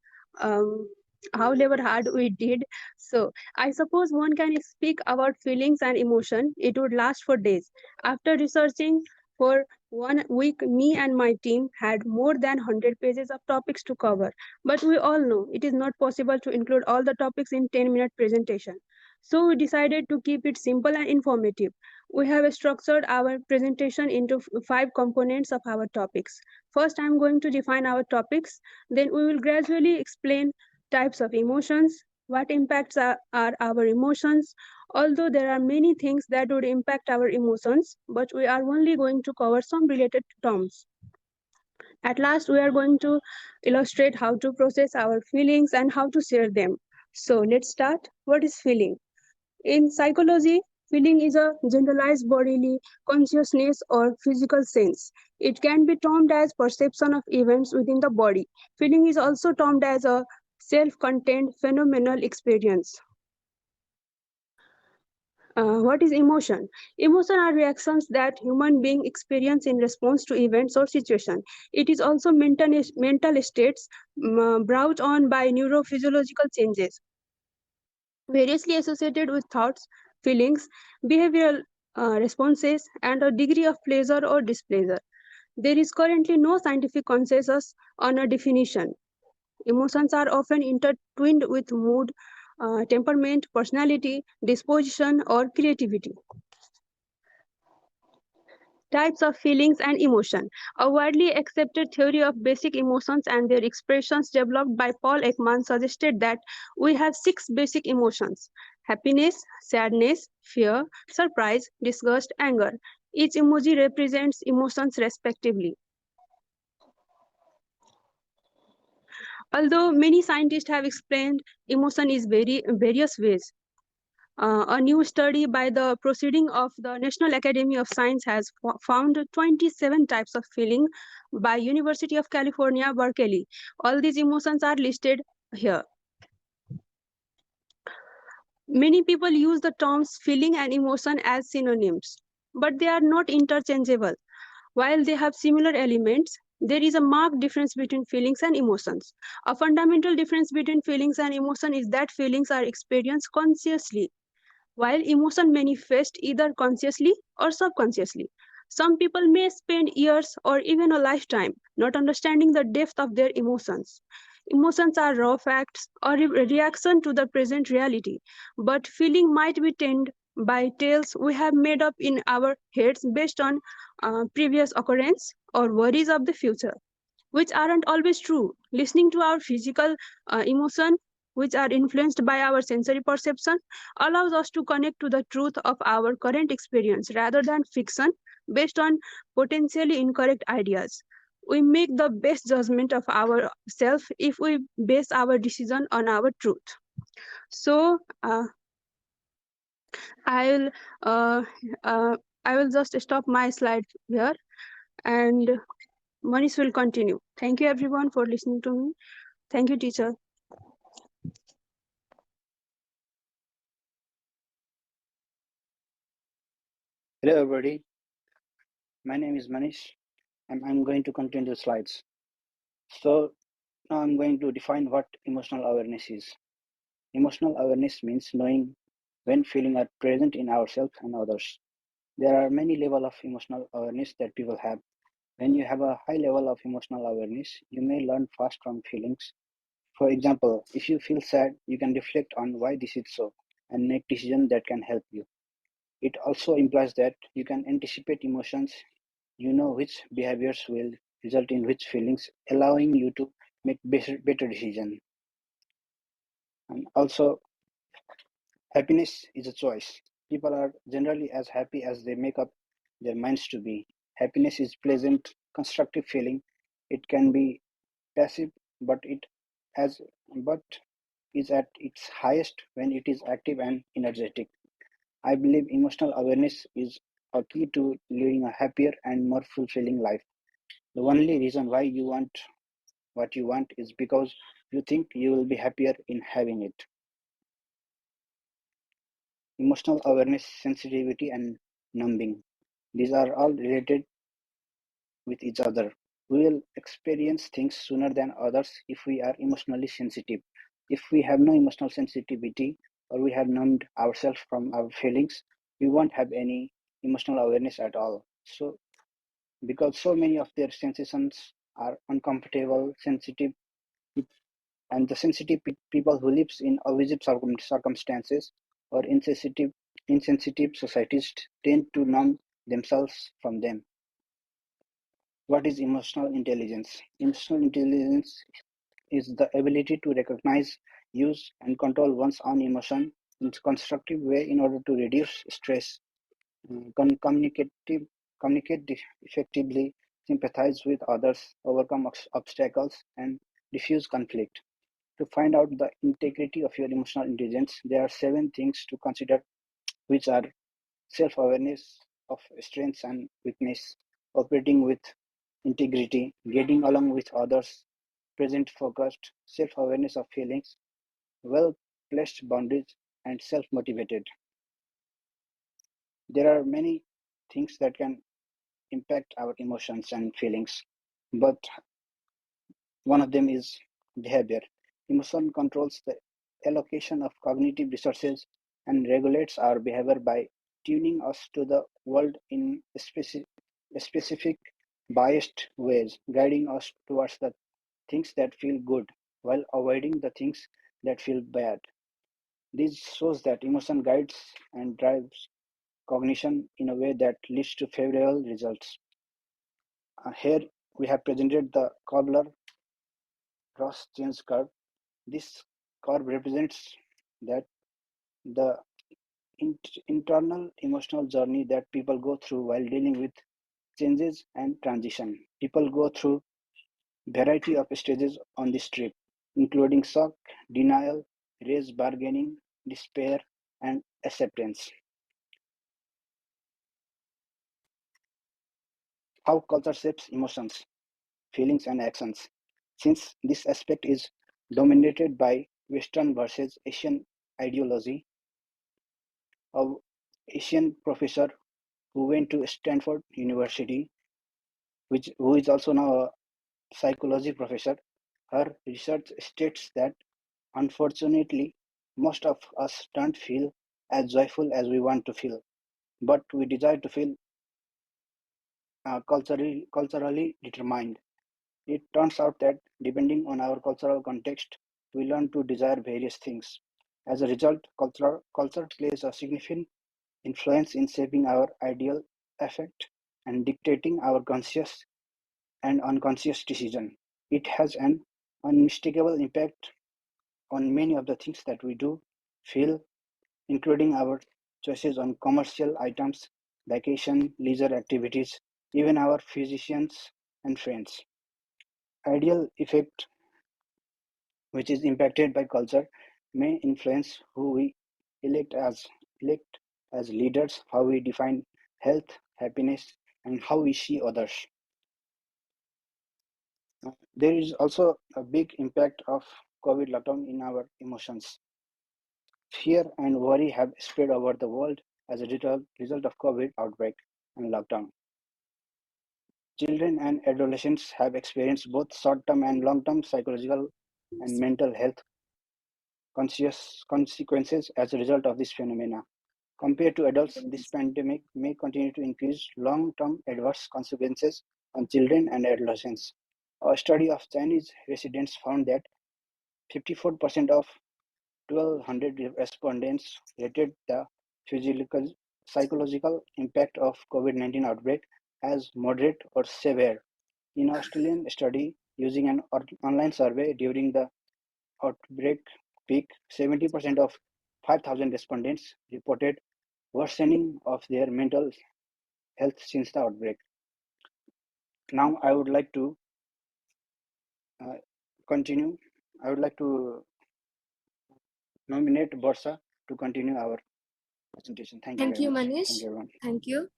Speaker 19: however hard we did. So I suppose one can speak about feelings and emotion. It would last for days. After researching for 1 week, me and my team had more than 100 pages of topics to cover. But we all know it is not possible to include all the topics in 10-minute presentation. So we decided to keep it simple and informative. We have structured our presentation into 5 components of our topics. First, I'm going to define our topics. Then we will gradually explain types of emotions, what impacts are our emotions. Although there are many things that would impact our emotions, but we are only going to cover some related terms. At last, we are going to illustrate how to process our feelings and how to share them. So let's start. What is feeling? In psychology, feeling is a generalized bodily consciousness or physical sense. It can be termed as perception of events within the body. Feeling is also termed as a self-contained phenomenal experience. What is emotion? Emotion are reactions that human beings experience in response to events or situations. It is also mental states brought on by neurophysiological changes variously associated with thoughts, feelings, behavioral responses, and a degree of pleasure or displeasure. There is currently no scientific consensus on a definition. Emotions are often intertwined with mood, temperament, personality, disposition, or creativity. Types of feelings and emotion. A widely accepted theory of basic emotions and their expressions developed by Paul Ekman suggested that we have 6 basic emotions: happiness, sadness, fear, surprise, disgust, anger. Each emoji represents emotions respectively. Although many scientists have explained emotion in various ways, a new study by the Proceeding of the National Academy of Science has found 27 types of feeling by University of California, Berkeley. All these emotions are listed here. Many people use the terms feeling and emotion as synonyms, but they are not interchangeable. While they have similar elements, there is a marked difference between feelings and emotions. A fundamental difference between feelings and emotion is that feelings are experienced consciously, while emotion manifest either consciously or subconsciously. Some people may spend years or even a lifetime not understanding the depth of their emotions. Emotions are raw facts or reaction to the present reality, but feeling might be tainted by tales we have made up in our heads based on previous occurrence or worries of the future, which aren't always true. Listening to our physical emotion, which are influenced by our sensory perception, allows us to connect to the truth of our current experience rather than fiction based on potentially incorrect ideas. We make the best judgment of ourselves if we base our decision on our truth. So I will uh, I will just stop my slide here, and Manish will continue. Thank you everyone for listening to me. Thank you, teacher.
Speaker 18: Hello, everybody. My name is Manish, and I'm going to continue the slides. So now I'm going to define what emotional awareness is. Emotional awareness means knowing when feelings are present in ourselves and others. There are many levels of emotional awareness that people have. When you have a high level of emotional awareness, you may learn fast from feelings, For example, if you feel sad, you can reflect on why this is so and make decisions that can help you. It also implies that you can anticipate emotions, you know which behaviors will result in which feelings, allowing you to make better decisions. And also, happiness is a choice. People are generally as happy as they make up their minds to be. Happiness is pleasant, constructive feeling. It can be passive, but it has but is at its highest when it is active and energetic. I believe emotional awareness is a key to living a happier and more fulfilling life. The only reason why you want what you want is because you think you will be happier in having it. Emotional awareness, sensitivity, and numbing. These are all related with each other. We will experience things sooner than others if we are emotionally sensitive. If we have no emotional sensitivity or we have numbed ourselves from our feelings, we won't have any emotional awareness at all. So, because so many of their sensations are uncomfortable, sensitive, and the sensitive people who lives in abusive circumstances or insensitive societies tend to numb themselves from them. What is emotional intelligence? Emotional intelligence is the ability to recognize, use, and control one's own emotion in a constructive way in order to reduce stress, communicate effectively, sympathize with others, overcome obstacles, and diffuse conflict. To find out the integrity of your emotional intelligence, there are 7 things to consider, which are self-awareness of strengths and weakness, operating with integrity, getting along with others, present-focused, self-awareness of feelings, well-placed boundaries, and self-motivated. There are many things that can impact our emotions and feelings, but one of them is behavior. Emotion controls the allocation of cognitive resources and regulates our behavior by tuning us to the world in specific biased ways, guiding us towards the things that feel good while avoiding the things that feel bad. This shows that emotion guides and drives cognition in a way that leads to favorable results. Here we have presented the Kubler-Ross change curve. This curve represents that the internal emotional journey that people go through while dealing with changes and transition. People go through variety of stages on this trip, including shock, denial, raise bargaining, despair, and acceptance. How culture shapes emotions, feelings, and actions. Since this aspect is dominated by Western versus Asian ideology, a Asian professor who went to Stanford University, who is also now a psychology professor, her research states that unfortunately most of us don't feel as joyful as we want to feel, but we desire to feel culturally determined. It turns out that depending on our cultural context, we learn to desire various things. As a result, culture plays a significant influence in shaping our ideal affect and dictating our conscious and unconscious decision. It has an unmistakable impact on many of the things that we do, feel, including our choices on commercial items, vacation, leisure activities, even our physicians and friends. Ideal effect, which is impacted by culture, may influence who we elect as elect as leaders, how we define health, happiness, and how we see others. There is also a big impact of COVID lockdown in our emotions. Fear and worry have spread over the world as a result of COVID outbreak and lockdown. Children and adolescents have experienced both short-term and long-term psychological and mental health consequences as a result of this phenomena. Compared to adults, this pandemic may continue to increase long-term adverse consequences on children and adolescents. A study of Chinese residents found that 54% of 1,200 respondents rated the physical, psychological impact of COVID-19 outbreak as moderate or severe. In Australian study using an online survey during the outbreak peak, 70% of 5,000 respondents reported worsening of their mental health since the outbreak. Now I would like to continue. I would like to nominate Borsa to continue our presentation. Thank you
Speaker 9: Thank
Speaker 18: very
Speaker 9: you,
Speaker 18: much.
Speaker 9: Manish.
Speaker 18: Thank you, everyone.
Speaker 9: Thank you.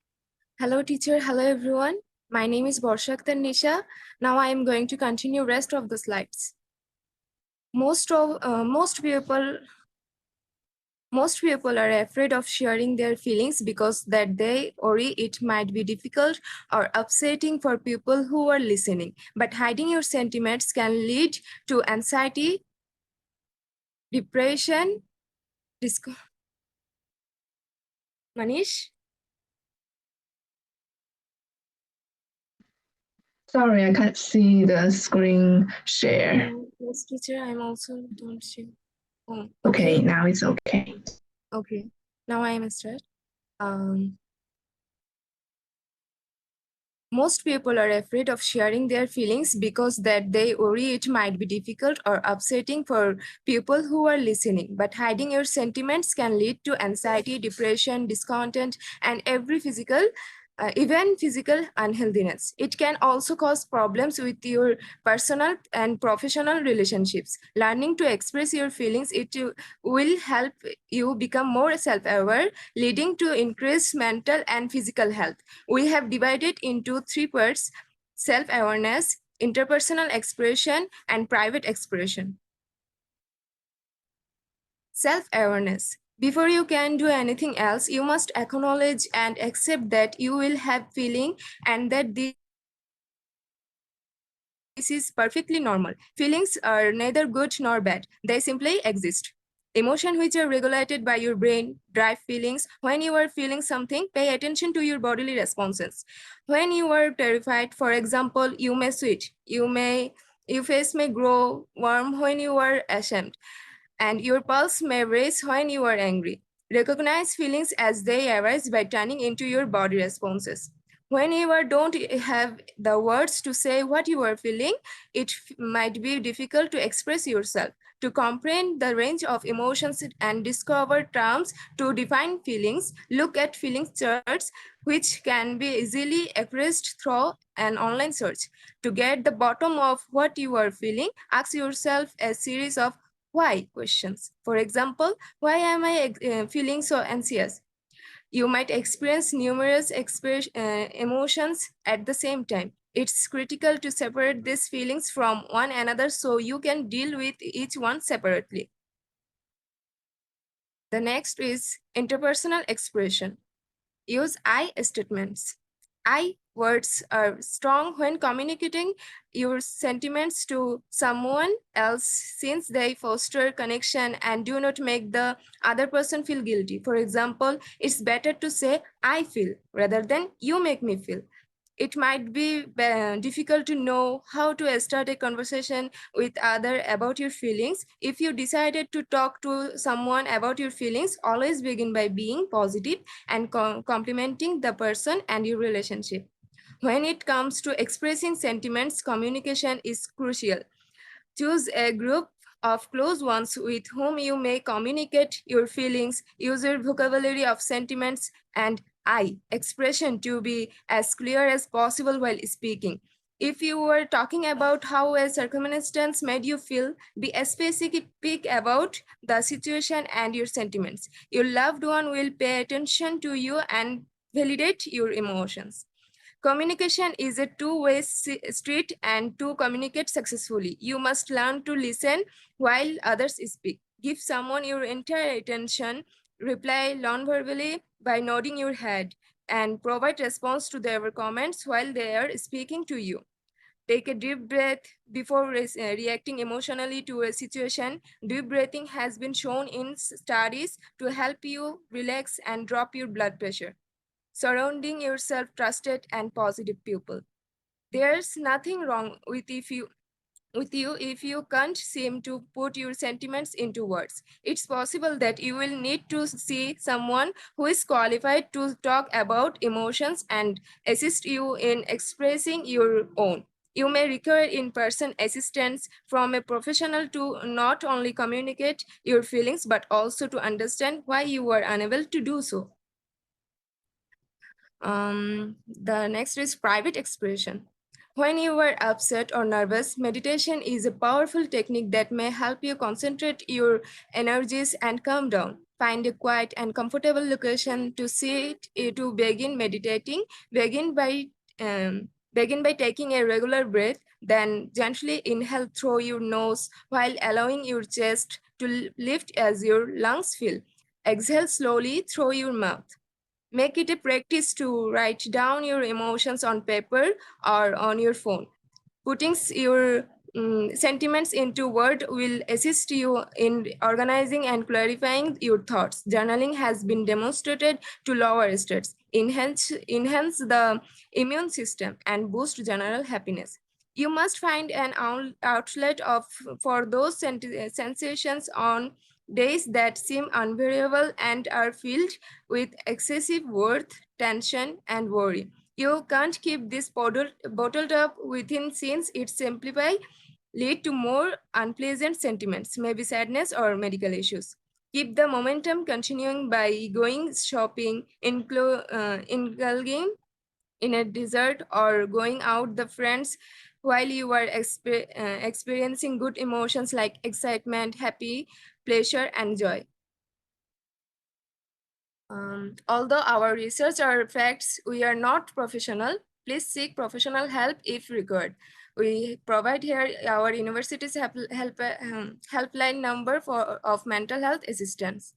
Speaker 9: Hello, teacher. Hello, everyone. My name is Borsha Akhtar Nisha. Now I am going to continue rest of the slides. Most people are afraid of sharing their feelings because that they worry it might be difficult or upsetting for people who are listening. But hiding your sentiments can lead to anxiety, depression, Manish?
Speaker 2: Sorry, I can't see the screen share.
Speaker 9: Yes, teacher, I'm also don't see. Oh,
Speaker 2: Okay, now it's okay.
Speaker 9: Okay, now I am start. Most people are afraid of sharing their feelings because that they worry it might be difficult or upsetting for people who are listening. But hiding your sentiments can lead to anxiety, depression, discontent, and even physical unhealthiness. It can also cause problems with your personal and professional relationships. Learning to express your feelings will help you become more self-aware, leading to increased mental and physical health. We have divided into 3 parts: self-awareness, interpersonal expression, and private expression. Self-awareness. Before you can do anything else, you must acknowledge and accept that you will have feeling and that this is perfectly normal. Feelings are neither good nor bad. They simply exist. Emotions which are regulated by your brain drive feelings. When you are feeling something, pay attention to your bodily responses. When you are terrified, for example, you may sweat. Your face may grow warm when you are ashamed, and your pulse may race when you are angry. Recognize feelings as they arise by turning into your body responses. When you don't have the words to say what you are feeling, it might be difficult to express yourself. To comprehend the range of emotions and discover terms to define feelings, look at feelings charts, which can be easily accessed through an online search. To get the bottom of what you are feeling, ask yourself a series of why questions. For example, why am I feeling so anxious? You might experience numerous emotions at the same time. It's critical to separate these feelings from one another so you can deal with each one separately. The next is interpersonal expression. Use I statements. I words are strong when communicating your sentiments to someone else since they foster connection and do not make the other person feel guilty. For example, it's better to say I feel rather than you make me feel. It might be difficult to know how to start a conversation with other about your feelings. If you decided to talk to someone about your feelings, always begin by being positive and complimenting the person and your relationship. When it comes to expressing sentiments, communication is crucial. Choose a group of close ones with whom you may communicate your feelings. Use your vocabulary of sentiments and I expression to be as clear as possible while speaking. If you were talking about how a circumstance made you feel, be specific about the situation and your sentiments. Your loved one will pay attention to you and validate your emotions. Communication is a two-way street, and to communicate successfully, you must learn to listen while others speak. Give someone your entire attention, reply non-verbally by nodding your head, and provide response to their comments while they are speaking to you. Take a deep breath before reacting emotionally to a situation. Deep breathing has been shown in studies to help you relax and drop your blood pressure. Surrounding yourself trusted and positive people. There's nothing wrong with if you
Speaker 20: with you if you can't seem to put your sentiments into words. It's possible that you will need to see someone who is qualified to talk about emotions and assist you in expressing your own. You may require in-person assistance from a professional to not only communicate your feelings but also to understand why you were unable to do so. The next is private expression. When you are upset or nervous, meditation is a powerful technique that may help you concentrate your energies and calm down. Find a quiet and comfortable location to sit to begin meditating. Begin by taking a regular breath, then gently inhale through your nose while allowing your chest to lift as your lungs fill. Exhale slowly through your mouth. Make it a practice to write down your emotions on paper or on your phone. Putting your sentiments into word will assist you in organizing and clarifying your thoughts. Journaling has been demonstrated to lower stress, enhance the immune system, and boost general happiness. You must find an outlet for those sensations on days that seem unbearable and are filled with excessive worth, tension, and worry. You can't keep this bottled up within since it simplify lead to more unpleasant sentiments, maybe sadness or medical issues. Keep the momentum continuing by going shopping, indulging in a dessert, or going out the friends while you are experiencing good emotions like excitement, happy, pleasure, and joy. Although our research are facts, we are not professional. Please seek professional help if required. We provide here our university's helpline number of mental health assistance.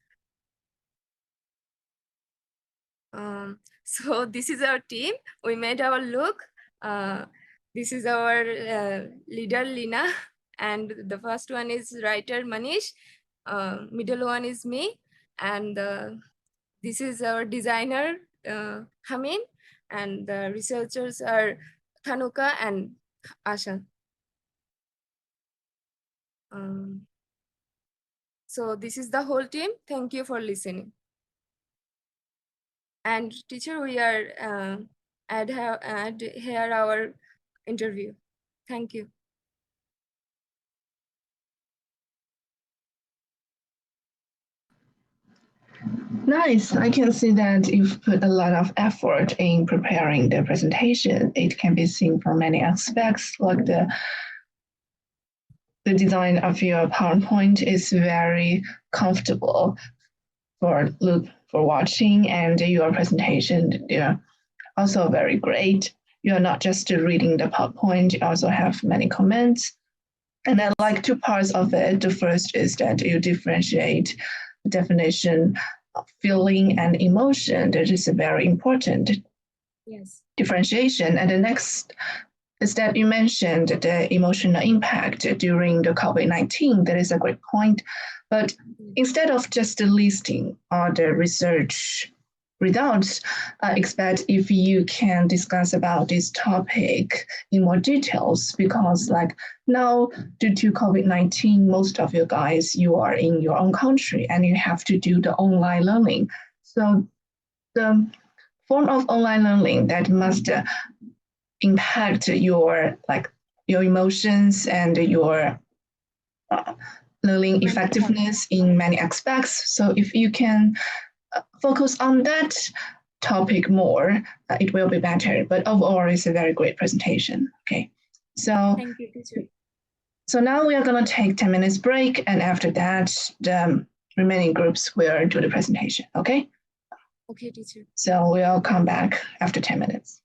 Speaker 20: So this is our team. We made our look. This is our leader Lina, and the first one is writer Manish. Middle one is me, and this is our designer, Hamin, and the researchers are Thanuka and Asha. So this is the whole team. Thank you for listening. And teacher, we are add here our interview. Thank you.
Speaker 2: Nice. I can see that you've put a lot of effort in preparing the presentation. It can be seen from many aspects, like the design of your PowerPoint is very comfortable for watching, and your presentation, they're also very great. You're not just reading the PowerPoint, you also have many comments. And I like two parts of it. The first is that you differentiate the definition of feeling and emotion. That is a very important differentiation. And the next is that you mentioned the emotional impact during the COVID-19. That is a great point. But instead of just listing all the research results, I expect if you can discuss about this topic in more details, because like now due to COVID-19, most of you guys, you are in your own country and you have to do the online learning. So the form of online learning that must impact your emotions and your learning effectiveness in many aspects. So if you can focus on that topic more, it will be better. But overall, it's a very great presentation. Okay, so
Speaker 20: thank you, teacher.
Speaker 2: So now we are going to take 10 minutes break, and after that, the remaining groups will do the presentation. Okay.
Speaker 20: Okay, teacher.
Speaker 2: So we'll come back after 10 minutes.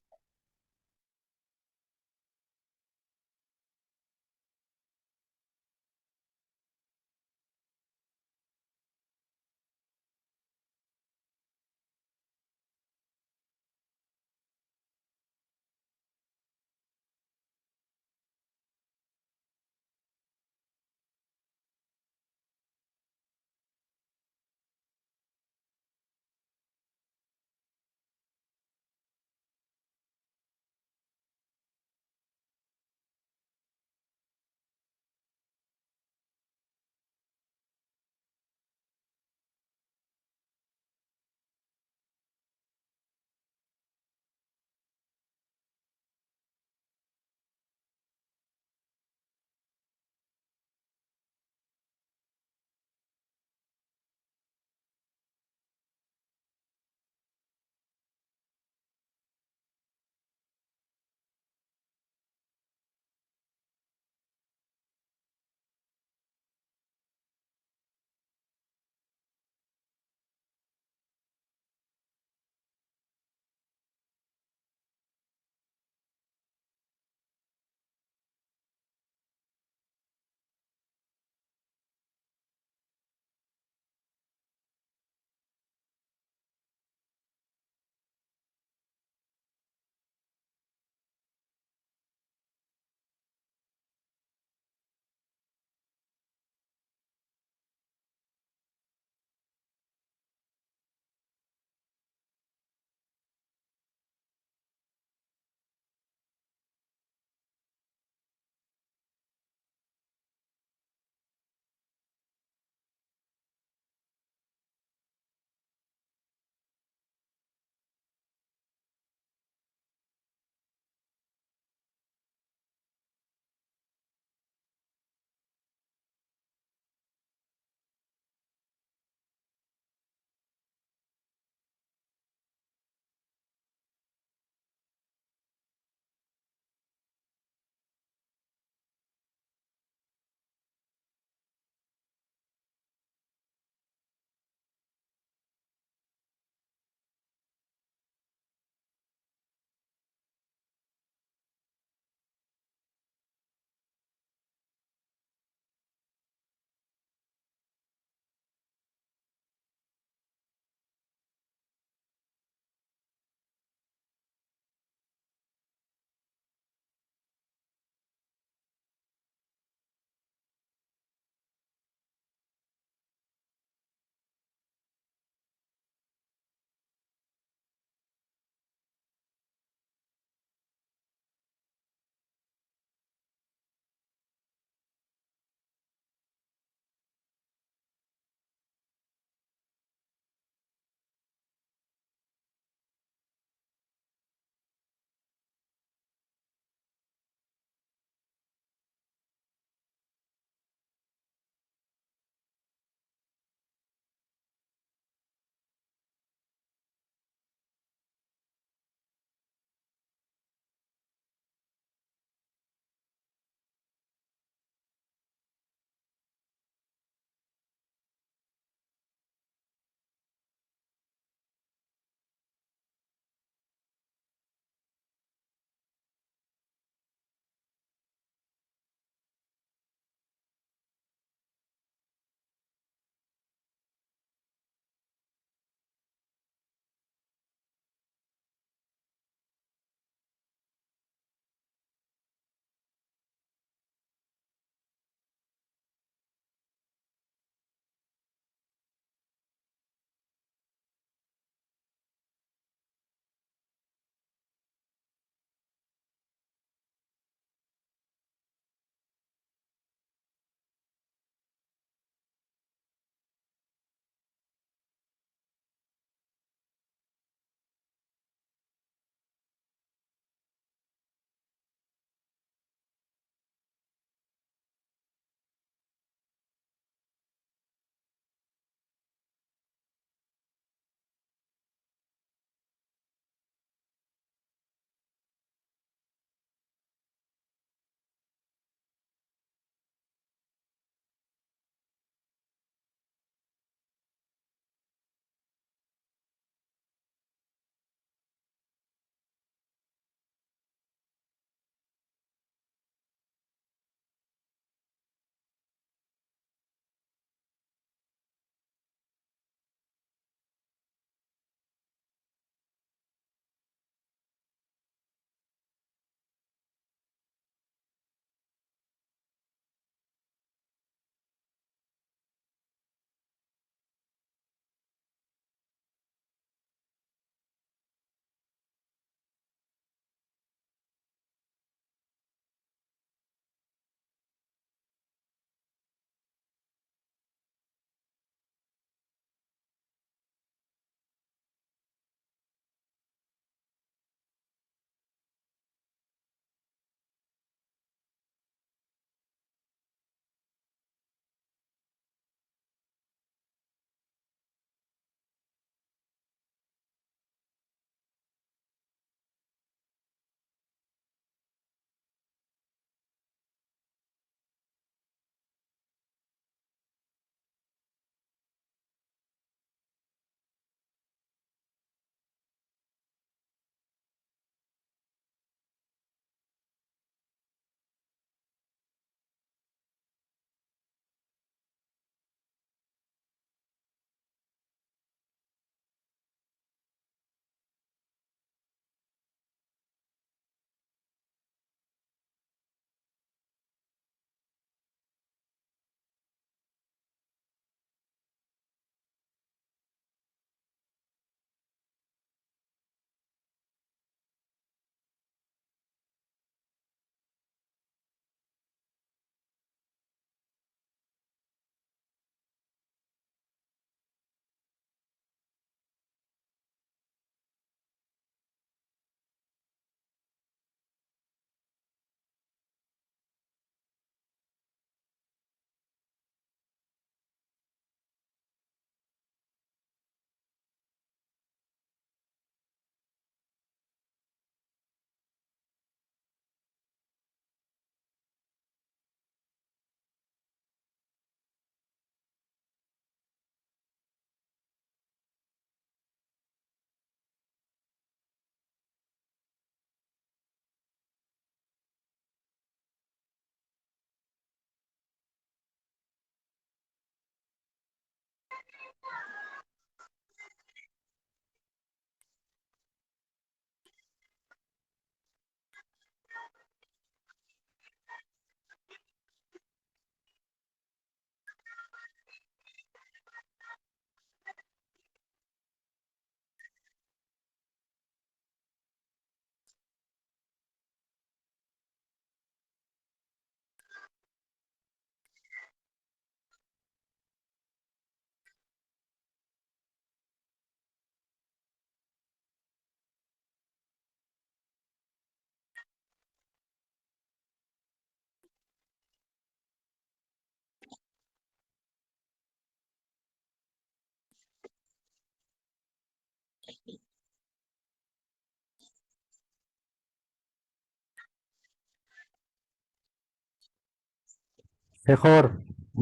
Speaker 21: Shekhar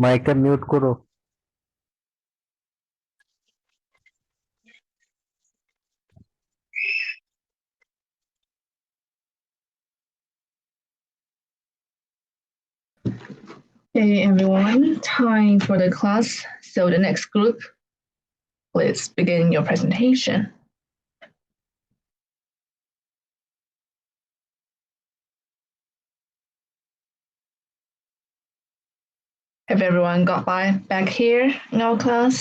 Speaker 21: মাইকটা mute করো।
Speaker 2: Okay, everyone, time for the class. So the next group, please begin your presentation. Have everyone got back here in our class?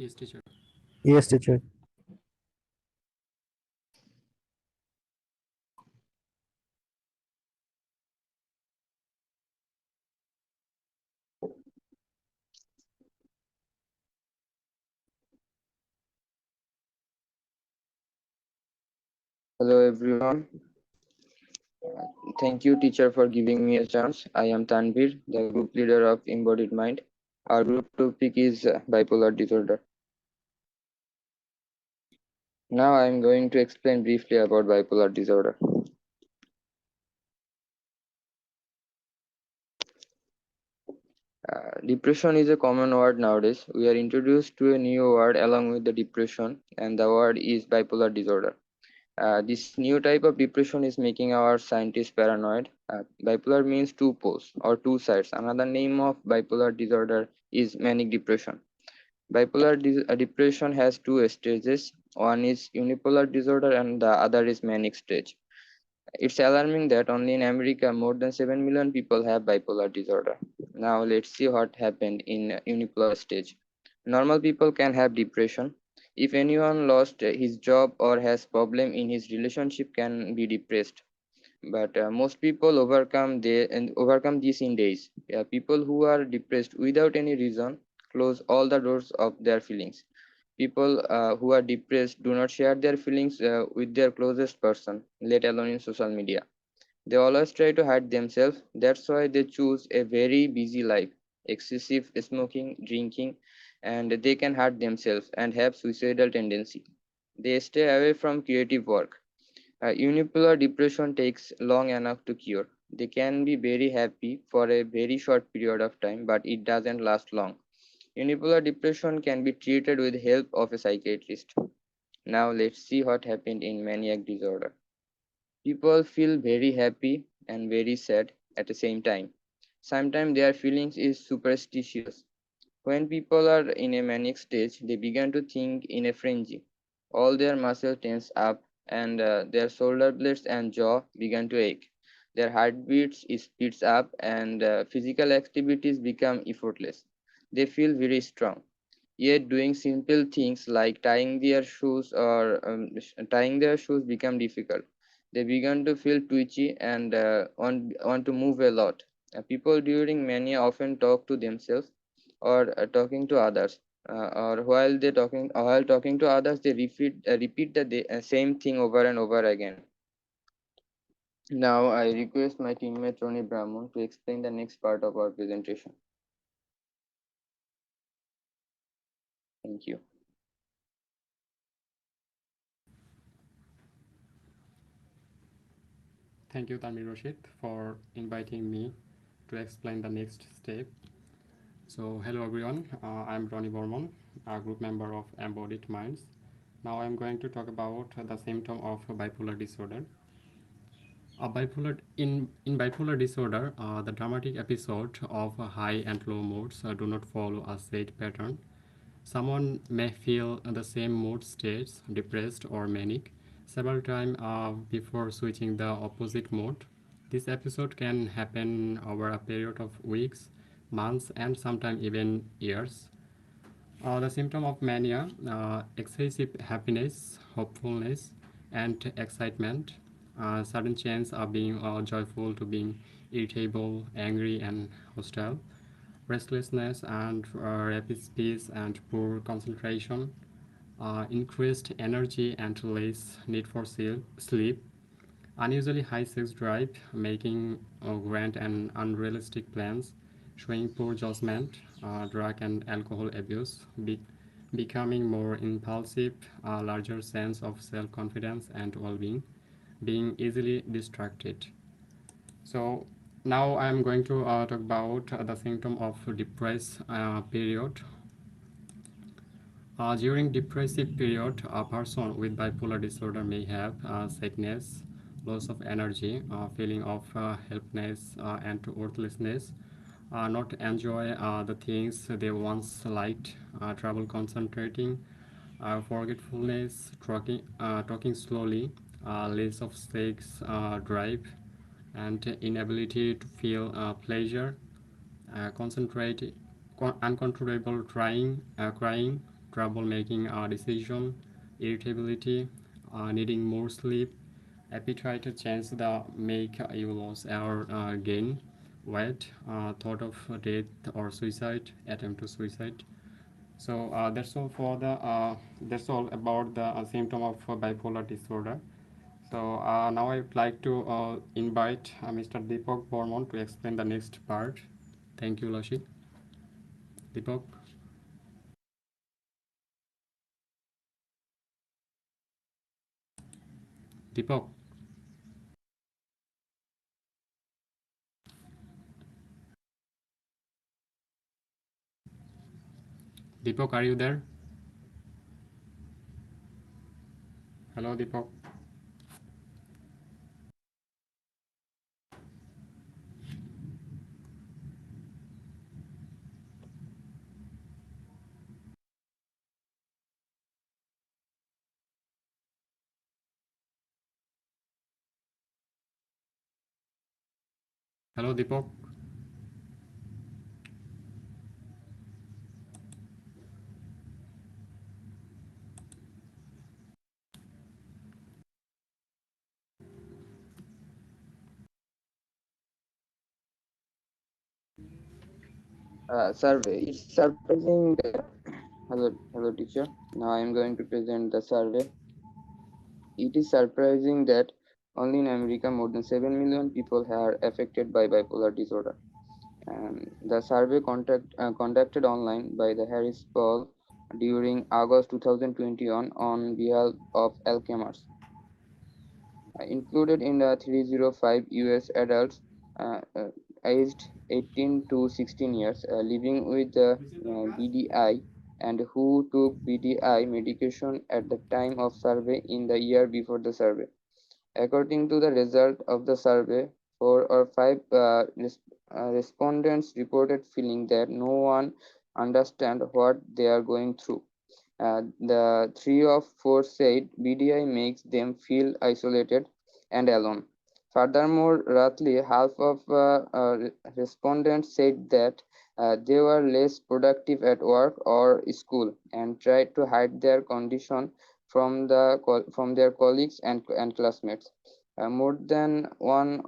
Speaker 22: Yes, teacher.
Speaker 21: Yes, teacher.
Speaker 23: Hello everyone. Thank you teacher for giving me a chance. I am Tanvir, the group leader of Embodied Mind. Our group topic is bipolar disorder. Now I am going to explain briefly about bipolar disorder. Depression is a common word nowadays. We are introduced to a new word along with the depression, and the word is bipolar disorder. This new type of depression is making our scientists paranoid. Bipolar means two poles or two sides. Another name of bipolar disorder is manic depression. Bipolar depression has two stages. One is unipolar disorder and the other is manic stage. It's alarming that only in America more than 7 million people have bipolar disorder. Now let's see what happened in unipolar stage. Normal people can have depression. If anyone lost his job or has problem in his relationship can be depressed. But most people overcome this in days. People who are depressed without any reason close all the doors of their feelings. People who are depressed do not share their feelings with their closest person, let alone in social media. They always try to hide themselves. That's why they choose a very busy life, excessive smoking, drinking, and they can hurt themselves and have suicidal tendency. They stay away from creative work. Unipolar depression takes long enough to cure. They can be very happy for a very short period of time, but it doesn't last long. Unipolar depression can be treated with help of a psychiatrist. Now let's see what happened in maniac disorder. People feel very happy and very sad at the same time. Sometimes their feelings is superstitious. When people are in a manic stage, they begin to think in a frenzy. All their muscles tense up and their shoulder blades and jaw begin to ache. Their heartbeats speeds up and physical activities become effortless. They feel very strong. Yet doing simple things like tying their shoes become difficult. They begin to feel twitchy and want to move a lot. People during mania often talk to themselves or talking to others. Or while talking to others, they repeat the same thing over and over again. Now I request my teammate Ronnie Brahman to explain the next part of our presentation. Thank you.
Speaker 22: Thank you, Tanvir Rashid, for inviting me to explain the next step. So, hello everyone, I'm Ronnie Borman, a group member of Embodied Minds. Now I'm going to talk about the symptom of bipolar disorder. In bipolar disorder, the dramatic episode of high and low moods do not follow a set pattern. Someone may feel the same mood states, depressed or manic, several times before switching the opposite mood. This episode can happen over a period of weeks, months, and sometimes even years. The symptom of mania, excessive happiness, hopefulness, and excitement, sudden change of being joyful to being irritable, angry, and hostile, restlessness and rapid speed and poor concentration, increased energy and less need for sleep, unusually high sex drive, making grand and unrealistic plans, showing poor judgment, drug and alcohol abuse, becoming more impulsive, a larger sense of self-confidence and well-being, being easily distracted. So Now I am going to talk about the symptom of depressed period. During depressive period, a person with bipolar disorder may have sadness, loss of energy, feeling of helplessness and worthlessness, not enjoy the things they once liked, trouble concentrating, forgetfulness, talking slowly, less of sex drive, and inability to feel pleasure, concentrate, uncontrollable crying, trouble making a decision, irritability, needing more sleep, appetite change that make you lose or gain weight, thought of death or suicide, attempt to suicide. So that's all about the symptom of bipolar disorder. So now I would like to invite Mr. Deepak Bormon to explain the next part. Thank you, Lashi. Deepak. Deepak. Deepak, are you there? Hello, Deepak. Hello, Deepak.
Speaker 23: Survey. It's surprising that hello teacher. Now I am going to present the survey. It is surprising that only in America more than 7 million people are affected by bipolar disorder. The survey conducted online by the Harris Poll during August 2021 on behalf of Alzheimer's. Included in the 305 US adults aged 18 to 16 years living with BDI and who took BDI medication at the time of survey in the year before the survey. According to the result of the survey, 4 or 5 respondents reported feeling that no one understand what they are going through. The 3 of 4 said BDI makes them feel isolated and alone. Furthermore, roughly half of respondents said that they were less productive at work or school and tried to hide their condition from their colleagues and classmates. More than 1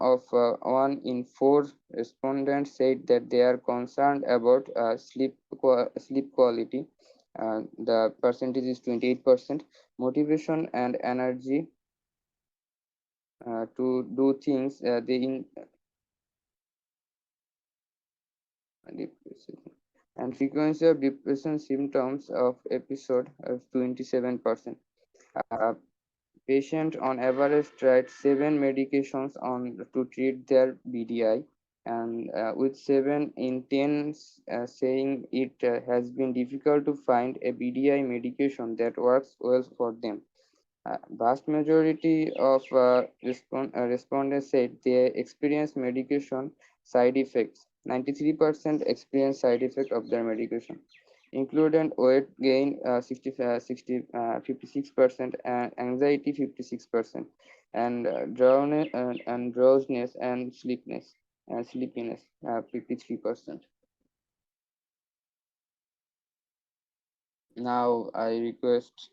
Speaker 23: in 4 respondents said that they are concerned about sleep quality. The percentage is 28%. Motivation and energy to do things depression. And frequency of depression symptoms of episode of 27%. Uh, Patient on average tried 7 medications to treat their BDI, and with 7 in 10 saying it has been difficult to find a BDI medication that works well for them. Vast majority of respondents said they experience medication side effects. 93% experience side effect of their medication, including weight gain 56%, and anxiety 56%, and drowsiness and sleepiness 53%. Now I request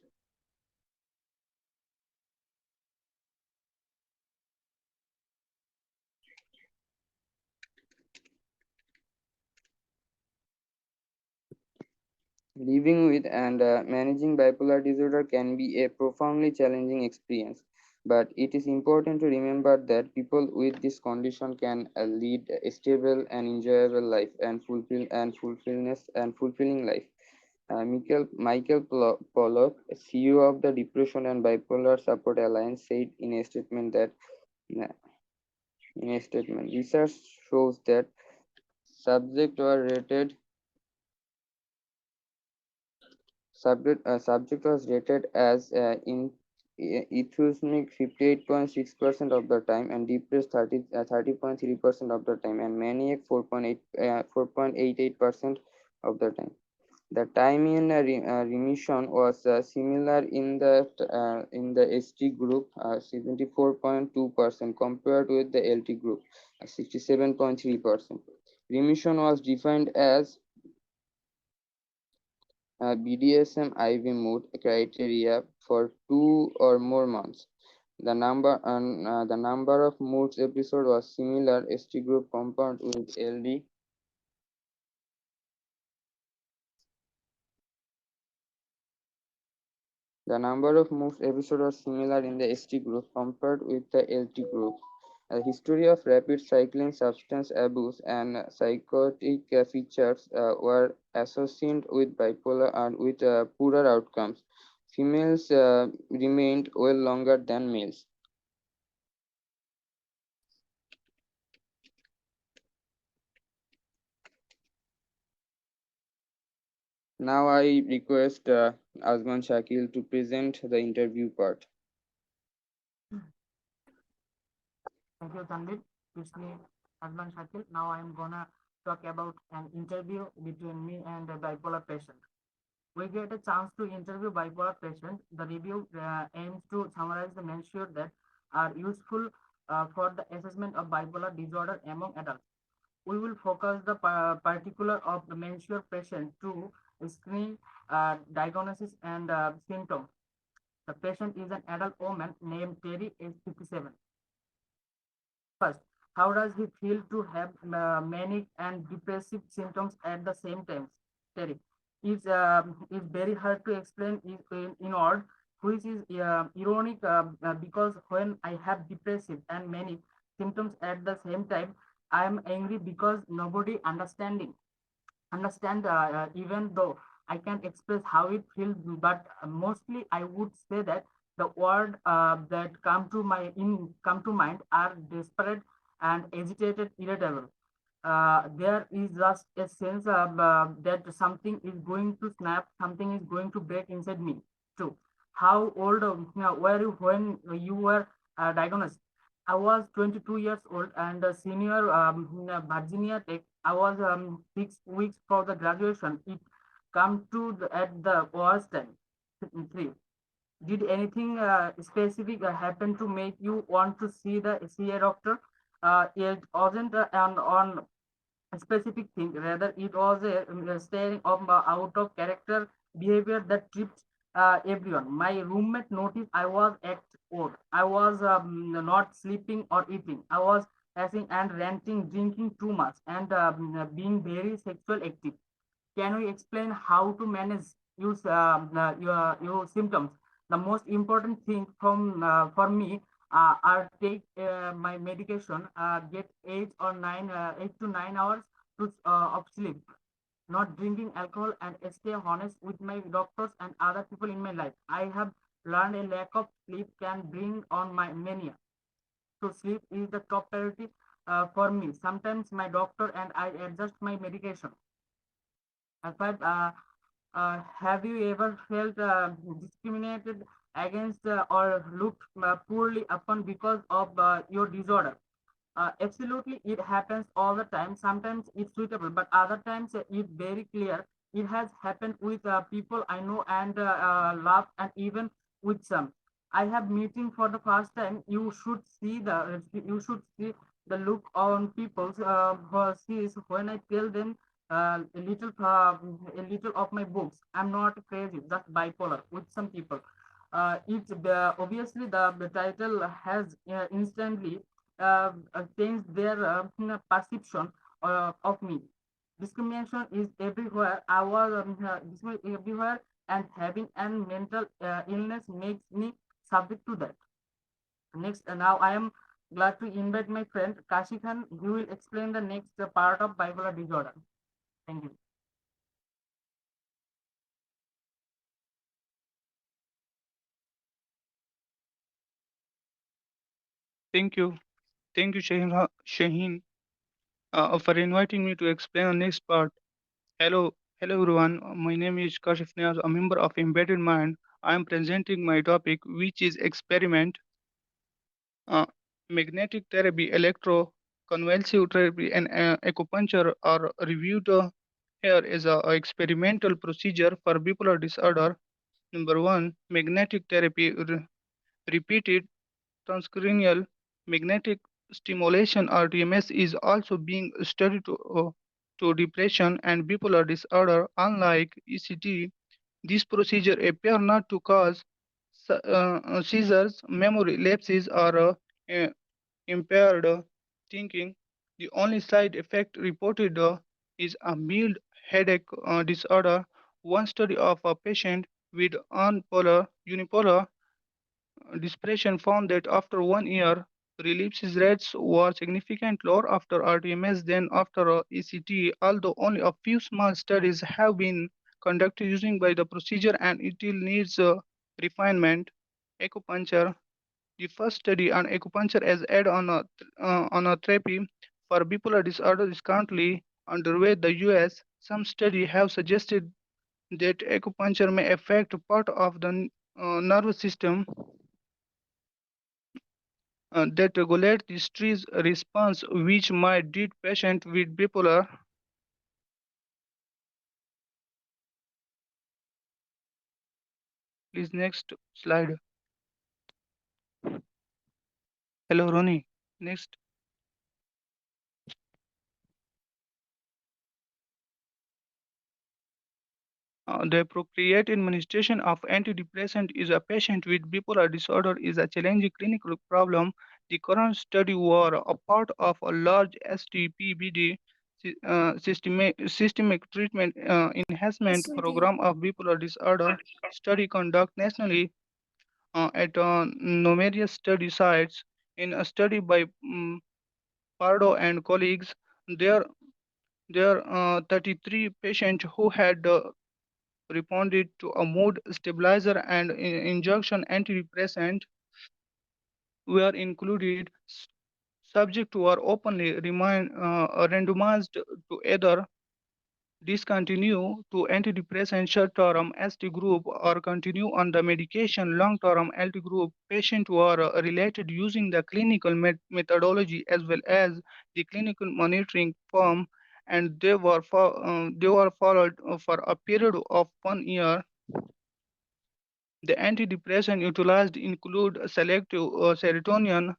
Speaker 23: living with and managing bipolar disorder can be a profoundly challenging experience, but it is important to remember that people with this condition can lead a stable and enjoyable life and fulfilling life. Michael Pollock, CEO of the Depression and Bipolar Support Alliance, said in a statement that in a statement. Research shows that subject were rated subject was rated as in enthusiastic 58.6% of the time and depressed 30.3% of the time and maniac 4.88% of the time. The time in remission was similar in the ST group, 74.2% compared with the LT group, 67.3%. Remission was defined as BDSM IV mood criteria for 2 or more months. The number of moods episode was similar ST group compared with LD. The number of moods episode was similar in the ST group compared with the LT group. A history of rapid cycling substance abuse and psychotic features were associated with bipolar and with poorer outcomes. Females remained well longer than males. Now I request Azman Shakil to present the interview part.
Speaker 4: Thank you, Tanvir. It's me, Adnan Shakil. Now I'm gonna talk about an interview between me and a bipolar patient. We get a chance to interview bipolar patient. The review aims to summarize the measures that are useful for the assessment of bipolar disorder among adults. We will focus the particular of the menstrual patient to screen diagnosis and symptoms. The patient is an adult woman named Terry, age 57. First, how does he feel to have manic and depressive symptoms at the same time? Terry, it's very hard to explain in words, which is ironic because when I have depressive and manic symptoms at the same time, I am angry because nobody understand even though I can express how it feels, but mostly I would say that the word that come to mind are desperate and agitated, irritable. There is just a sense of, that something is going to snap, something is going to break inside me too. How old were you when you were diagnosed? I was 22 years old and a senior in Virginia Tech. I was 6 weeks for the graduation. It come to at the worst time. 3. Did anything specific happen to make you want to see a doctor? It wasn't on a specific thing. Rather, it was a staring of out of character behavior that tripped everyone. My roommate noticed I was act odd. I was not sleeping or eating. I was passing and ranting, drinking too much, and being very sexual active. Can we explain how to manage your symptoms? The most important thing for me are take my medication, get 8 to 9 hours of sleep, not drinking alcohol, and stay honest with my doctors and other people in my life. I have learned a lack of sleep can bring on my mania. So sleep is the top priority for me. Sometimes my doctor and I adjust my medication. But have you ever felt discriminated against or looked poorly upon because of your disorder? Absolutely, it happens all the time. Sometimes it's suitable, but other times it's very clear. It has happened with people I know and love, and even with some. I have meeting for the first time. You should see the look on people's faces when I tell them a little of my books. I'm not crazy, just bipolar with some people. It's obviously the title has instantly changed their perception of me. Discrimination is everywhere. I was discriminated everywhere, and having a mental illness makes me subject to that. Next, now I am glad to invite my friend Kashi Khan, who will explain the next part of bipolar disorder. Thank you.
Speaker 5: Thank you.
Speaker 3: Thank you, Shaheen, for inviting me to explain the next part. Hello everyone. My name is Kashif Niaz, a member of Embedded Mind. I am presenting my topic, which is experiment, uh, magnetic therapy, electroconvulsive therapy, and acupuncture are reviewed here as a experimental procedure for bipolar disorder. Number one, magnetic therapy, repeated transcranial magnetic stimulation (RTMS) is also being studied to depression and bipolar disorder. Unlike ECT, this procedure appears not to cause seizures, memory lapses, or uh, impaired thinking. The only side effect reported is a mild headache disorder. One study of a patient with unipolar depression found that after 1 year, relapse rates were significantly lower after RTMS than after ECT, although only a few small studies have been conducted using by the procedure and it still needs refinement. Acupuncture. The first study on acupuncture as on a therapy for bipolar disorder is currently underway in the US. Some studies have suggested that acupuncture may affect part of the nervous system that regulate the stress response, which might treat patients with bipolar. Please next slide. Hello, Ronnie. Next. The appropriate administration of antidepressant is a patient with bipolar disorder is a challenging clinical problem. The current study were a part of a large STPBD systemic treatment enhancement program of bipolar disorder study conducted nationally at numerous study sites. In a study by Pardo and colleagues, there are 33 patients who had responded to a mood stabilizer and injection antidepressant were included. Subjects were openly randomized to either discontinue to antidepressant short-term ST group or continue on the medication long-term LT group. Patients were related using the clinical methodology as well as the clinical monitoring form, and they were followed for a period of 1 year. The antidepressant utilized include selective serotonin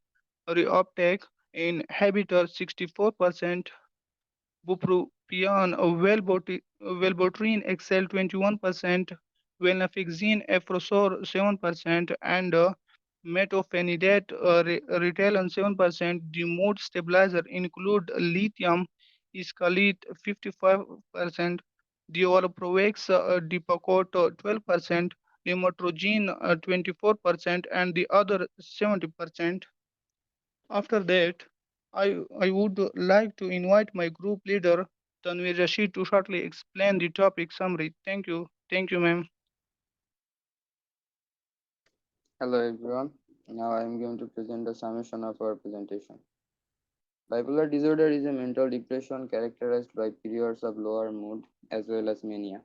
Speaker 3: reuptake inhibitor 64%, bupropion, Wellbutrin XL 21%, venlafaxine Afrosor 7%, and methylphenidate Ritalin 7%. The mood stabilizer include lithium escalate 55%, the Valproex Depakote 12%, Lamotrigine 24%, and the other 70%. After that, I would like to invite my group leader, Tanvir Rashid, to shortly explain the topic summary. Thank you. Thank you, ma'am.
Speaker 23: Hello everyone. Now I am going to present the summation of our presentation. Bipolar disorder is a mental depression characterized by periods of lower mood as well as mania.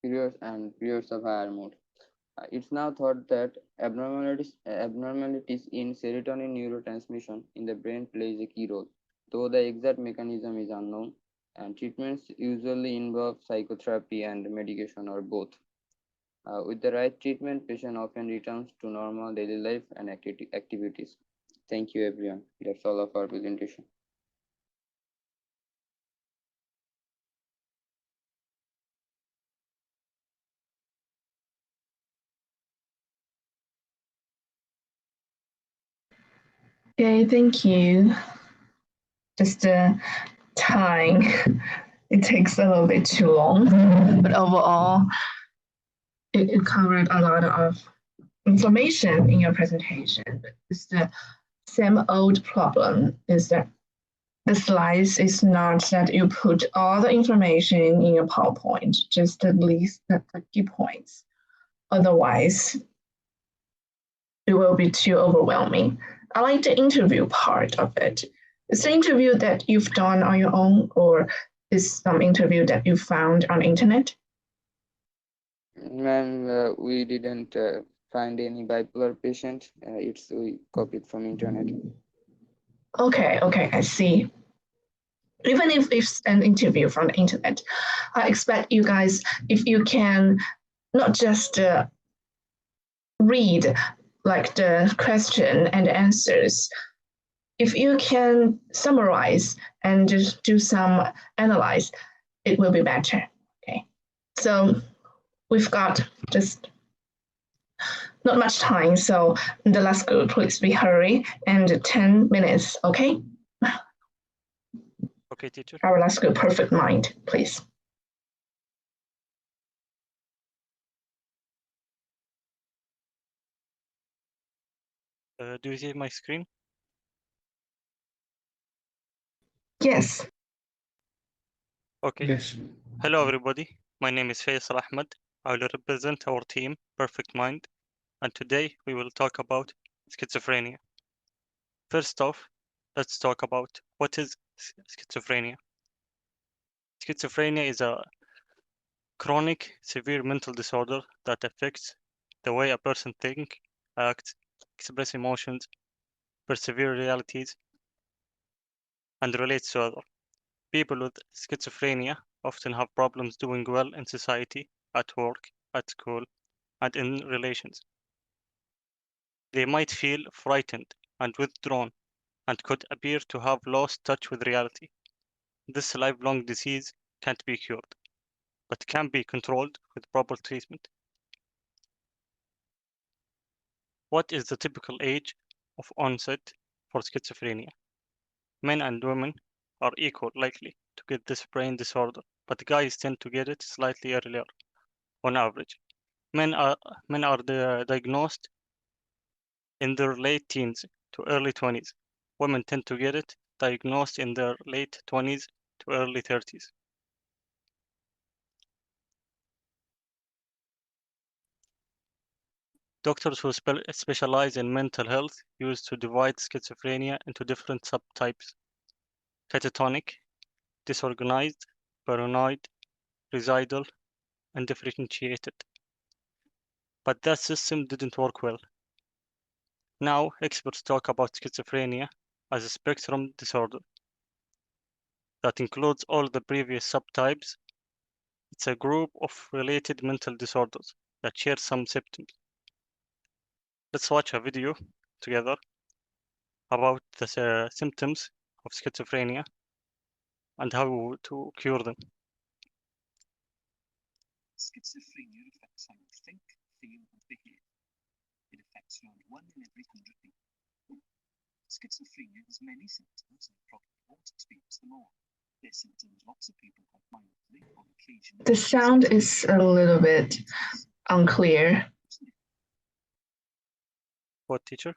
Speaker 23: Periods of higher mood. It's now thought that abnormalities in serotonin neurotransmission in the brain plays a key role, though the exact mechanism is unknown, and treatments usually involve psychotherapy and medication or both. With the right treatment, patient often returns to normal daily life and activities. Thank you, everyone. That's all of our presentation.
Speaker 2: Okay, thank you. Just time. It takes a little bit too long, but overall, it covered a lot of information in your presentation. But it's the same old problem is that the slides is not that you put all the information in your PowerPoint, just at least the key points. Otherwise, it will be too overwhelming. I like the interview part of it. Is the interview that you've done on your own, or is some interview that you found on internet?
Speaker 23: Ma'am, we didn't find any bipolar patient. We copied from internet.
Speaker 2: Okay, I see. Even if it's an interview from the internet, I expect you guys, if you can not just read like the question and answers, if you can summarize and just do some analyze, it will be better. Okay, so we've got just not much time, so the last group, please be hurry and 10 minutes, okay?
Speaker 5: Okay, teacher.
Speaker 2: Our last group, perfect mind, please.
Speaker 5: Do you see my screen?
Speaker 2: Yes.
Speaker 5: Okay.
Speaker 21: Yes.
Speaker 5: Hello, everybody. My name is Faisal Ahmed. I will represent our team, Perfect Mind, and today we will talk about schizophrenia. First off, let's talk about what is schizophrenia. Schizophrenia is a chronic, severe mental disorder that affects the way a person thinks, acts, express emotions, perceive realities, and relates to others. People with schizophrenia often have problems doing well in society, at work, at school, and in relations. They might feel frightened and withdrawn and could appear to have lost touch with reality. This lifelong disease can't be cured, but can be controlled with proper treatment. What is the typical age of onset for schizophrenia? Men and women are equal likely to get this brain disorder, but guys tend to get it slightly earlier on average. Men are diagnosed in their late teens to early 20s. Women tend to get it diagnosed in their late 20s to early 30s. Doctors who specialize in mental health used to divide schizophrenia into different subtypes: catatonic, disorganized, paranoid, residual, and differentiated. But that system didn't work well. Now, experts talk about schizophrenia as a spectrum disorder that includes all the previous subtypes. It's a group of related mental disorders that share some symptoms. Let's watch a video together about the symptoms of schizophrenia and how to cure them.
Speaker 6: Schizophrenia affects how you think, feel, and behave. It affects around 1 in every 100 people. Schizophrenia has many symptoms and probably won't experience them all. Their symptoms lots of people have mildly or occasionally.
Speaker 2: The sound is a little bit unclear.
Speaker 5: What, teacher?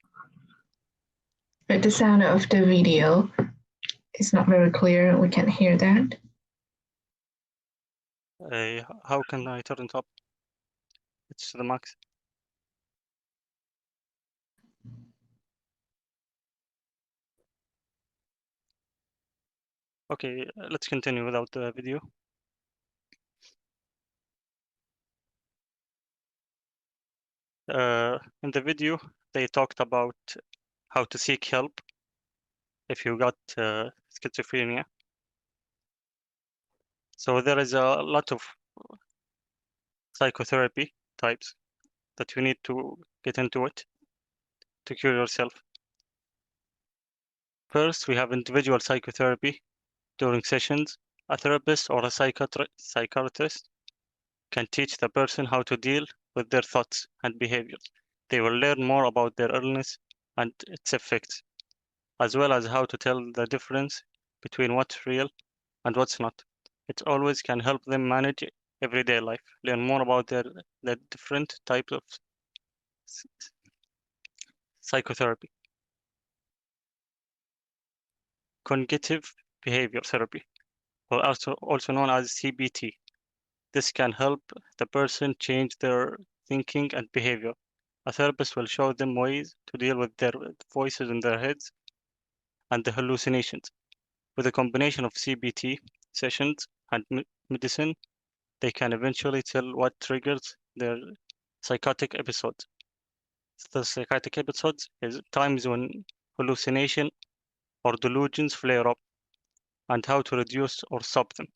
Speaker 2: But the sound of the video is not very clear. We can't hear that.
Speaker 5: How can I turn it up? It's the max. Okay, let's continue without the video. In the video, they talked about how to seek help if you got schizophrenia. So there is a lot of psychotherapy types that you need to get into it to cure yourself. First, we have individual psychotherapy. During sessions, a therapist or a psychiatrist can teach the person how to deal with their thoughts and behaviors. They will learn more about their illness and its effects, as well as how to tell the difference between what's real and what's not. It always can help them manage everyday life, learn more about the different types of psychotherapy. Cognitive behavior therapy, or also known as CBT. This can help the person change their thinking and behavior. A therapist will show them ways to deal with their voices in their heads and the hallucinations. With a combination of CBT sessions and medicine, they can eventually tell what triggers their psychotic episodes. The psychotic episodes is times when hallucination or delusions flare up and how to reduce or stop them.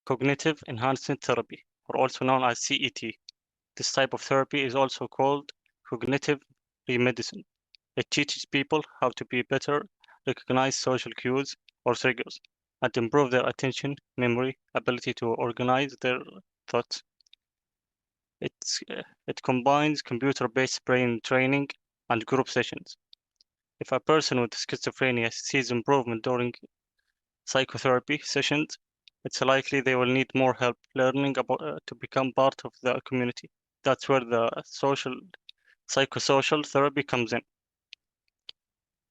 Speaker 5: Cognitive enhancement therapy, or also known as CET. This type of therapy is also called cognitive remedicine. It teaches people how to be better, recognize social cues or triggers, and improve their attention, memory, ability to organize their thoughts. It combines computer-based brain training and group sessions. If a person with schizophrenia sees improvement during psychotherapy sessions, it's likely they will need more help learning about to become part of the community. That's where the psychosocial therapy comes in.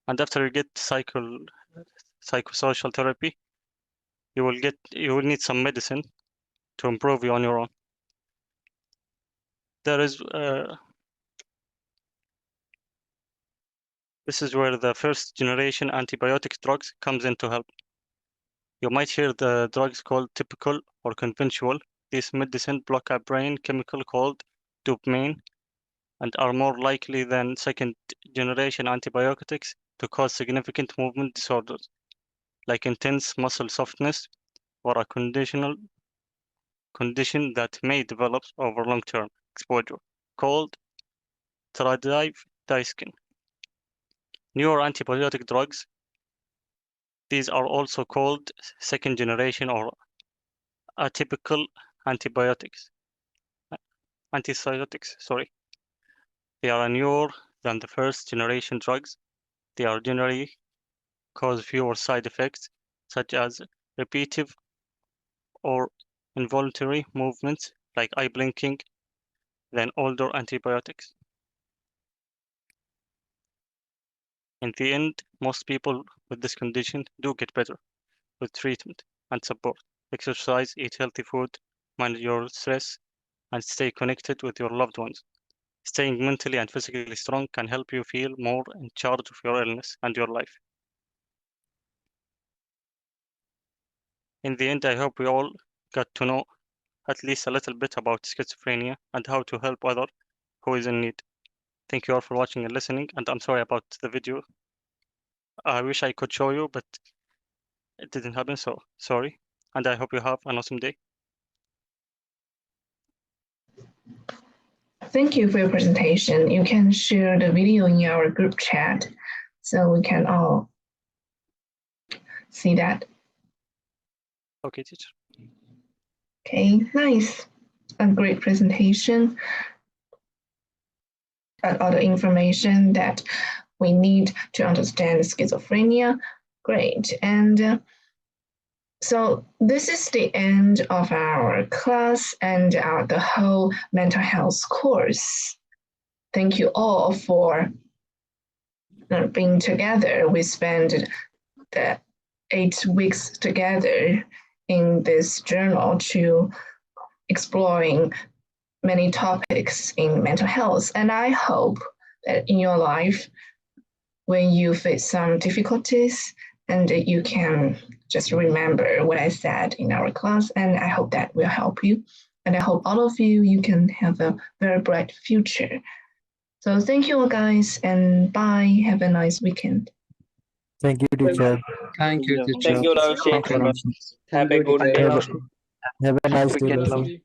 Speaker 5: And after you get psychosocial therapy, you will need some medicine to improve you on your own. This is where the first generation antibiotic drugs comes in to help. You might hear the drugs called typical or conventional. These medicine block a brain chemical called dopamine and are more likely than second generation antibiotics to cause significant movement disorders like intense muscle softness or a condition that may develop over long-term exposure called tridivdiskin. Newer antibiotic drugs, these are also called second generation or atypical antibiotics. Antipsychotics, sorry. They are newer than the first generation drugs. They are generally cause fewer side effects, such as repetitive or involuntary movements like eye blinking than older antibiotics. In the end, most people with this condition do get better with treatment and support. Exercise, eat healthy food, manage your stress, and stay connected with your loved ones. Staying mentally and physically strong can help you feel more in charge of your illness and your life. In the end, I hope we all got to know at least a little bit about schizophrenia and how to help others who is in need. Thank you all for watching and listening, and I'm sorry about the video. I wish I could show you, but it didn't happen, so sorry. And I hope you have an awesome day.
Speaker 2: Thank you for your presentation. You can share the video in our group chat so we can all see that.
Speaker 5: Okay, teacher.
Speaker 2: Okay, nice. A great presentation. And all the information that we need to understand schizophrenia. Great. And so this is the end of our class and the whole mental health course. Thank you all for being together. We spent the 8 weeks together in this journal to exploring many topics in mental health. And I hope that in your life, when you face some difficulties, and you can just remember what I said in our class, and I hope that will help you. And I hope all of you can have a very bright future. So thank you all guys, and bye. Have a nice weekend.
Speaker 21: Thank you, teacher.
Speaker 1: Thank you, teacher.
Speaker 8: Thank you, Lavshi.
Speaker 1: Thank you, Lavshi.
Speaker 8: Have a good day.
Speaker 21: Have a nice day,
Speaker 1: Weekend,
Speaker 21: Lavshi.
Speaker 1: Lavshi.